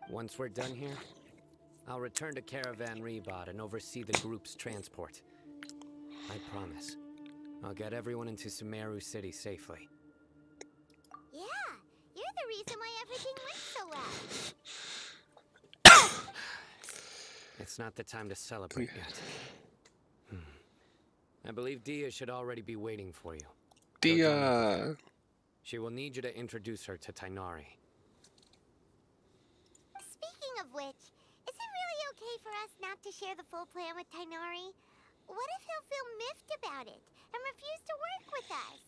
Once we're done here, I'll return to Caravan Rebot and oversee the group's transport. I promise. I'll get everyone into Sumeru City safely. Yeah, you're the reason why everything went so well. It's not the time to celebrate yet. I believe Dia should already be waiting for you. Dia! She will need you to introduce her to Tainari. Speaking of which, is it really okay for us not to share the full plan with Tainari? What if he'll feel miffed about it? and refuse to work with us.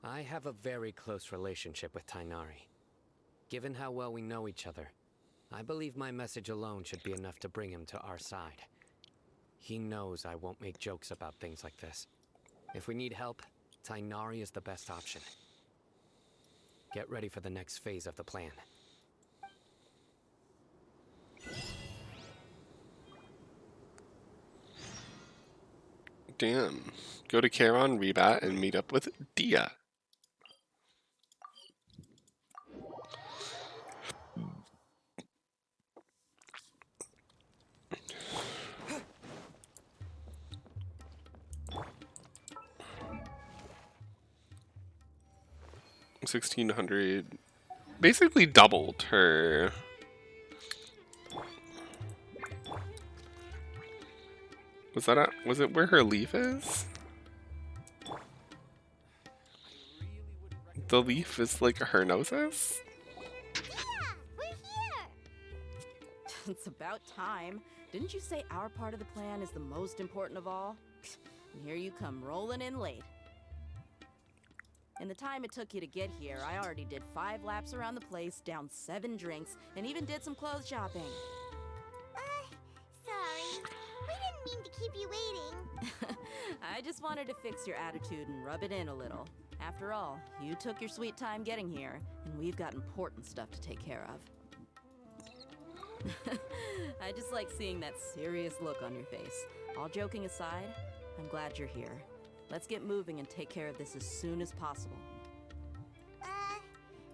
I have a very close relationship with Tainari. Given how well we know each other, I believe my message alone should be enough to bring him to our side. He knows I won't make jokes about things like this. If we need help, Tainari is the best option. Get ready for the next phase of the plan. Damn. Go to Charon Rebat and meet up with Dia. $1,600. Basically doubled her. Was it where her leaf is? The leaf is like her noses? It's about time. Didn't you say our part of the plan is the most important of all? And here you come rolling in late. In the time it took you to get here, I already did 5 laps around the place, downed 7 drinks, and even did some clothes shopping. Sorry. We didn't mean to keep you waiting. I just wanted to fix your attitude and rub it in a little. After all, you took your sweet time getting here, and we've got important stuff to take care of. I just like seeing that serious look on your face. All joking aside, I'm glad you're here. Let's get moving and take care of this as soon as possible.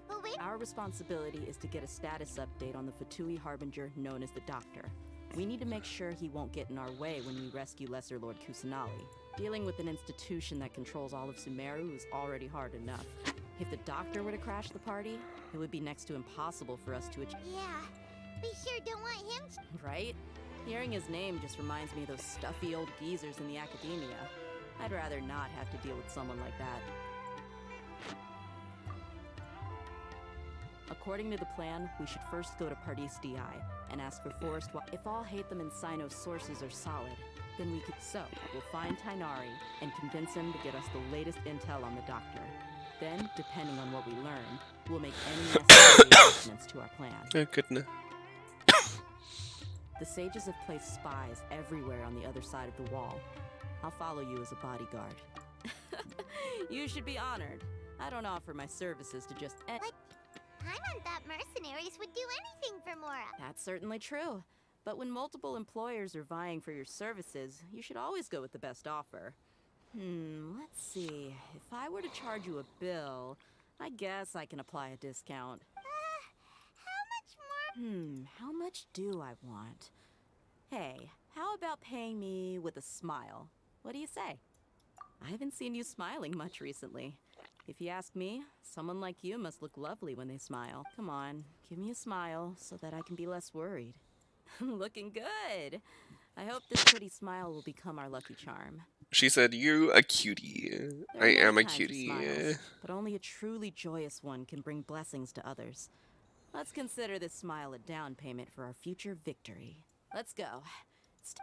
But wait. Our responsibility is to get a status update on the Fatui Harbinger known as the Doctor. We need to make sure he won't get in our way when we rescue Lesser Lord Kusanali. Dealing with an institution that controls all of Sumeru is already hard enough. If the Doctor were to crash the party, it would be next to impossible for us to achieve. Yeah, we sure don't want him. Right? Hearing his name just reminds me of those stuffy old geezers in the academia. I'd rather not have to deal with someone like that. According to the plan, we should first go to Pardis DI and ask for Forest. If all Hatham and Cyno's sources are solid, then we could. So, we'll find Tainari and convince him to get us the latest intel on the Doctor. Then, depending on what we learn, we'll make any necessary adjustments to our plan. Oh, goodness. The sages have placed spies everywhere on the other side of the wall. I'll follow you as a bodyguard. You should be honored. I don't offer my services to just Like, Paimon thought mercenaries would do anything for Mora. That's certainly true. But when multiple employers are vying for your services, you should always go with the best offer. Let's see. If I were to charge you a bill, I guess I can apply a discount. How much more? How much do I want? Hey, how about paying me with a smile? What do you say? I haven't seen you smiling much recently. If you ask me, someone like you must look lovely when they smile. Come on, give me a smile so that I can be less worried. Looking good. I hope this pretty smile will become our lucky charm. She said, "You a cutie." I am a cutie. Smiles, but only a truly joyous one can bring blessings to others. Let's consider this smile a down payment for our future victory. Let's go. He's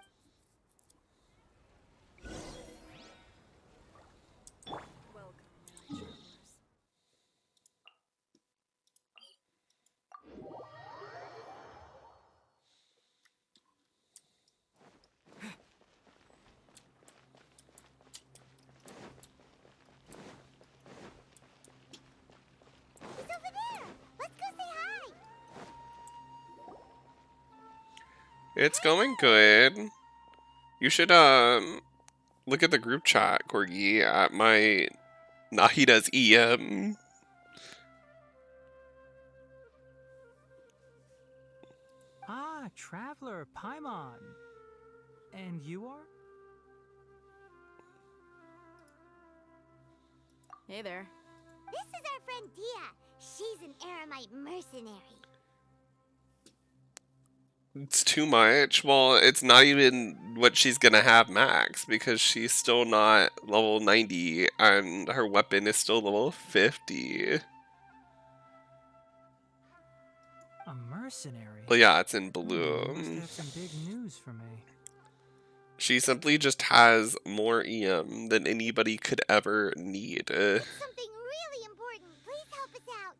over there. Let's go say hi. It's going good. You should look at the group chat, Corgi, at my Nahida's EM. Ah, Traveler, Paimon. And you are? Hey there. This is our friend Dia. She's an Aramite mercenary. It's too much. Well, it's not even what she's gonna have max, because she's still not level 90 and her weapon is still level 50. A mercenary? Well, yeah, it's in You must blue. have some big news for me. She simply just has more EM than anybody could ever need. Something really important. Please help us out.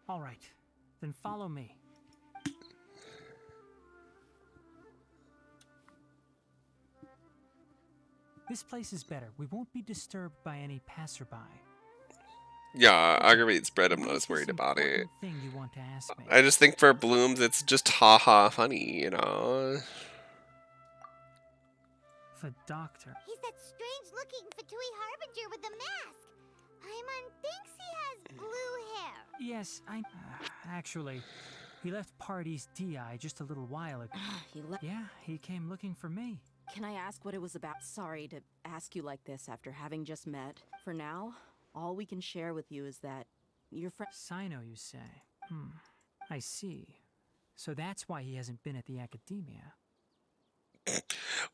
All right, then follow me. This place is better. We won't be disturbed by any passerby. Yeah, aggravates bread. I'm not as worried about it. Thing you want to ask me? I just think for Blooms, it's just haha funny, you know? The doctor. He's that strange-looking Fatui Harbinger with the mask. Paimon thinks he has blue hair. Yes, actually, he left Party's DI just a little while ago. Yeah, he came looking for me. Can I ask what it was about? Sorry to ask you like this after having just met. For now, all we can share with you is that your friend... Cyno, you say? I see. So that's why he hasn't been at the Academia.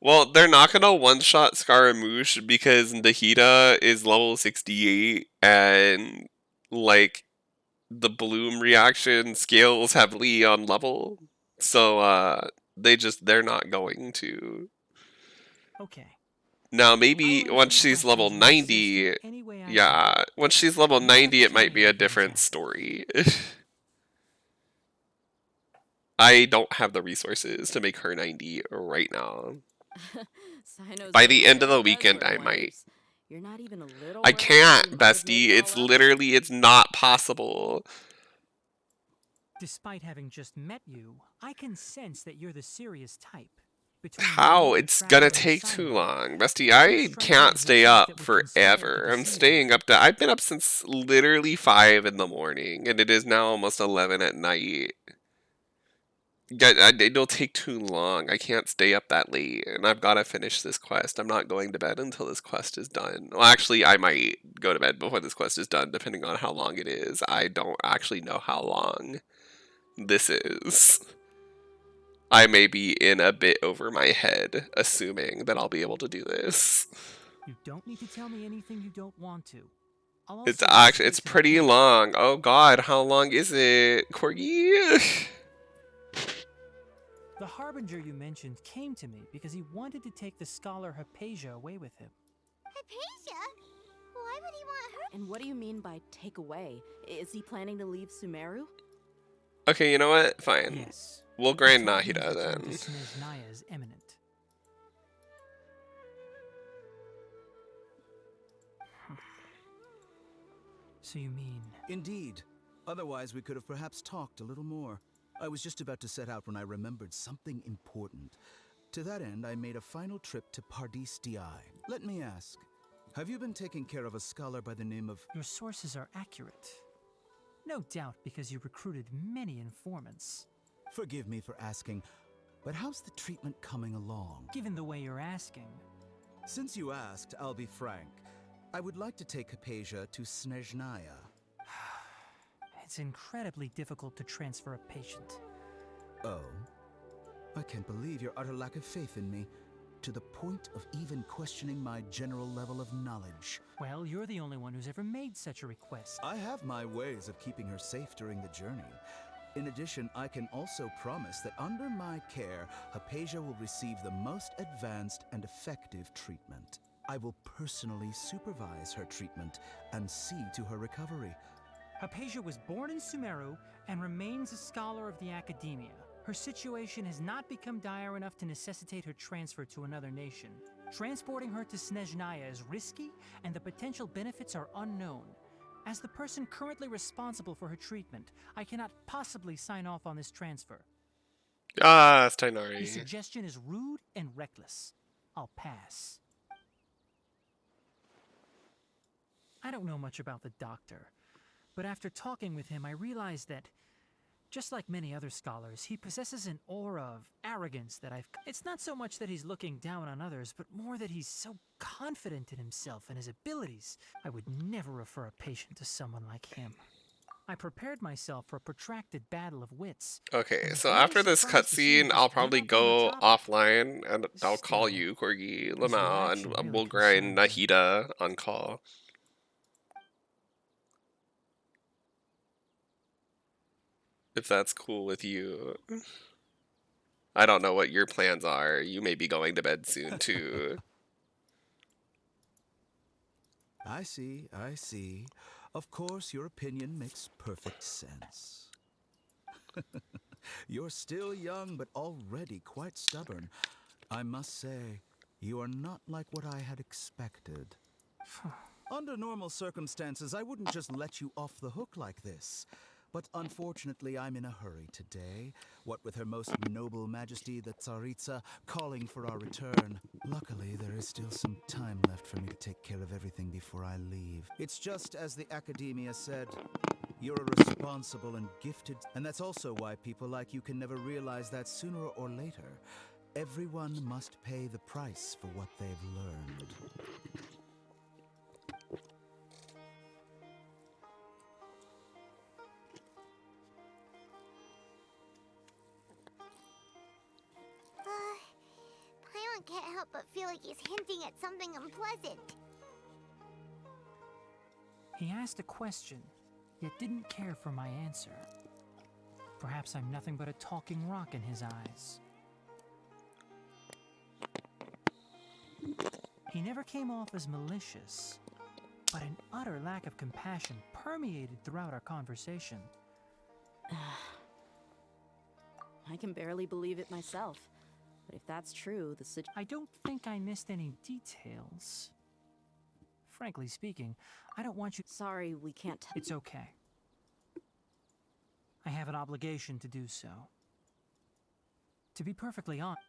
Well, they're not gonna one-shot Scaramouche because Nahida is level 68 and, like, the Bloom reaction scales heavily on level. So, they're not going to. Okay. Now, maybe once she's level 90, yeah, once she's level 90, it might be a different story. I don't have the resources to make her 90 right now. By the end of the weekend, I might. You're not even a little I can't, bestie. It's not possible. Despite having just met you, I can sense that you're the serious type. How? It's gonna take too long. Bestie, I can't stay up forever. I'm staying up to... I've been up since literally 5 in the morning, and it is now almost 11 at night. It'll take too long. I can't stay up that late, and I've got to finish this quest. I'm not going to bed until this quest is done. Well, actually, I might go to bed before this quest is done, depending on how long it is. I don't actually know how long this is. I may be in a bit over my head, assuming that I'll be able to do this. You don't need to tell me anything you don't want to. It's pretty long. Oh god, how long is it, Corgi? The Harbinger you mentioned came to me because he wanted to take the scholar Hypatia away with him. Hypatia? Why would he want her? And what do you mean by take away? Is he planning to leave Sumeru? Okay, you know what? Fine. Yes. We'll grind Nahida then. Snezhnaya is imminent. So you mean... Indeed. Otherwise, we could have perhaps talked a little more. I was just about to set out when I remembered something important. To that end, I made a final trip to Pardis Di. Let me ask, have you been taking care of a scholar by the name of... Your sources are accurate. No doubt because you recruited many informants. Forgive me for asking, but how's the treatment coming along? Given the way you're asking. Since you asked, I'll be frank. I would like to take Hypatia to Snezhnaya. It's incredibly difficult to transfer a patient. Oh? I can't believe your utter lack of faith in me, to the point of even questioning my general level of knowledge. Well, you're the only one who's ever made such a request. I have my ways of keeping her safe during the journey. In addition, I can also promise that under my care, Hypatia will receive the most advanced and effective treatment. I will personally supervise her treatment and see to her recovery. Hypatia was born in Sumeru and remains a scholar of the Academia. Her situation has not become dire enough to necessitate her transfer to another nation. Transporting her to Snezhnaya is risky, and the potential benefits are unknown. As the person currently responsible for her treatment, I cannot possibly sign off on this transfer. Ah, Steinari. The suggestion is rude and reckless. I'll pass. I don't know much about the doctor, but after talking with him, I realized that, just like many other scholars, he possesses an aura of arrogance that It's not so much that he's looking down on others, but more that he's so confident in himself and his abilities. I would never refer a patient to someone like him. I prepared myself for a protracted battle of wits. Okay, so after this cutscene, I'll probably go offline and I'll call you, Corgi Lamau, and we'll grind Nahida on call. if that's cool with you. I don't know what your plans are. You may be going to bed soon, too. I see, I see. Of course, your opinion makes perfect sense. You're still young, but already quite stubborn. I must say, you are not like what I had expected. Under normal circumstances, I wouldn't just let you off the hook like this. But unfortunately, I'm in a hurry today. What with Her Most Noble Majesty the Tsaritsa calling for our return. Luckily, there is still some time left for me to take care of everything before I leave. It's just as the Academia said, you're a responsible and gifted, and that's also why people like you can never realize that sooner or later, everyone must pay the price for what they've learned. Paimon can't help but feel like he's hinting at something unpleasant. He asked a question, yet didn't care for my answer. Perhaps I'm nothing but a talking rock in his eyes. He never came off as malicious, but an utter lack of compassion permeated throughout our conversation. I can barely believe it myself. But if that's true, I don't think I missed any details. Frankly speaking, I don't want you... Sorry, we can't... It's okay. I have an obligation to do so. To be perfectly honest...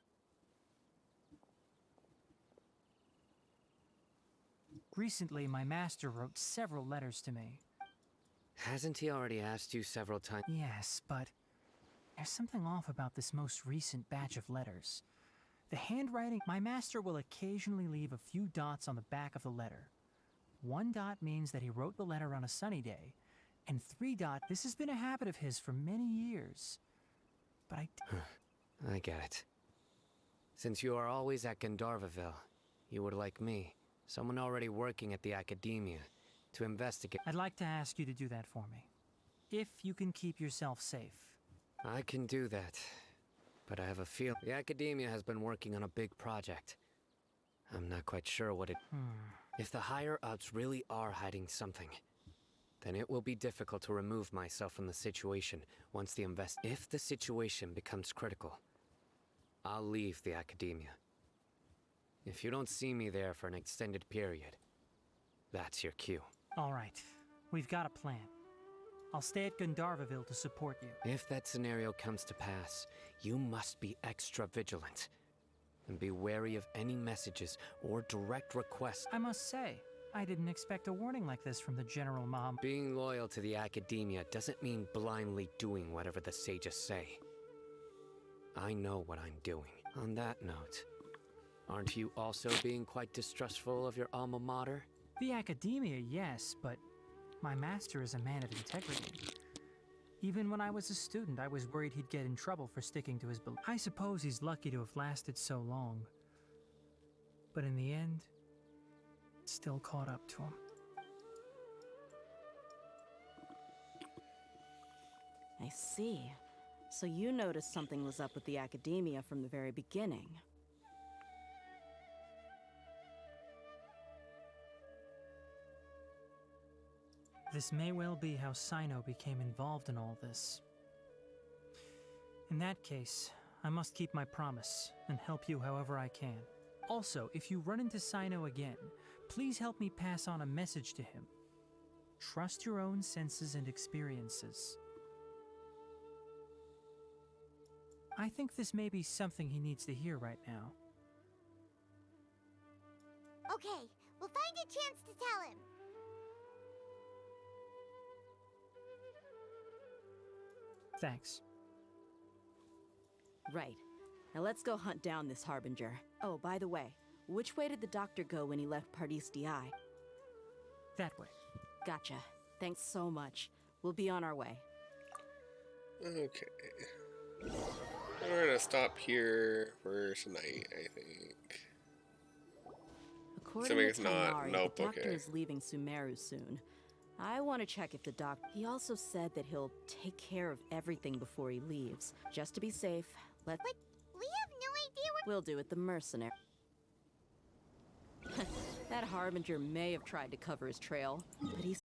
Recently, my master wrote several letters to me. Hasn't he already asked you several times? Yes, but there's something off about this most recent batch of letters. The handwriting... My master will occasionally leave a few dots on the back of the letter. 1 dot means that he wrote the letter on a sunny day, and 3 dot, this has been a habit of his for many years. But I get it. Since you are always at Gandharvaville, you would like me, someone already working at the Academia, to investigate... I'd like to ask you to do that for me. If you can keep yourself safe. I can do that. But I have a feel the Academia has been working on a big project. I'm not quite sure what it... If the higher-ups really are hiding something, then it will be difficult to remove myself from the situation once the If the situation becomes critical, I'll leave the Academia. If you don't see me there for an extended period, that's your cue. All right. We've got a plan. I'll stay at Gandharvaville to support you. If that scenario comes to pass, you must be extra vigilant. And be wary of any messages or direct requests. I must say, I didn't expect a warning like this from the General Mom. Being loyal to the Academia doesn't mean blindly doing whatever the sages say. I know what I'm doing. On that note, aren't you also being quite distrustful of your alma mater? The Academia, yes, but my master is a man of integrity. Even when I was a student, I was worried he'd get in trouble for sticking to his beliefs. I suppose he's lucky to have lasted so long. But in the end, it still caught up to him. I see. So you noticed something was up with the Academia from the very beginning. This may well be how Cyno became involved in all this. In that case, I must keep my promise and help you however I can. Also, if you run into Cyno again, please help me pass on a message to him. Trust your own senses and experiences. I think this may be something he needs to hear right now. Okay, we'll find a chance to tell him. Thanks. Right. Now let's go hunt down this Harbinger. Oh, by the way, which way did the doctor go when he left Pardis DI? That way. Gotcha. Thanks so much. We'll be on our way. Okay. We're gonna stop here for tonight, I think. According Assuming to it's not Tighnari, nope, the doctor okay. is leaving Sumeru soon. I want to check if the doc... He also said that he'll take care of everything before he leaves. Just to be safe, let's... But we have no idea where... We'll do it the mercenary. That Harbinger may have tried to cover his trail, but he's...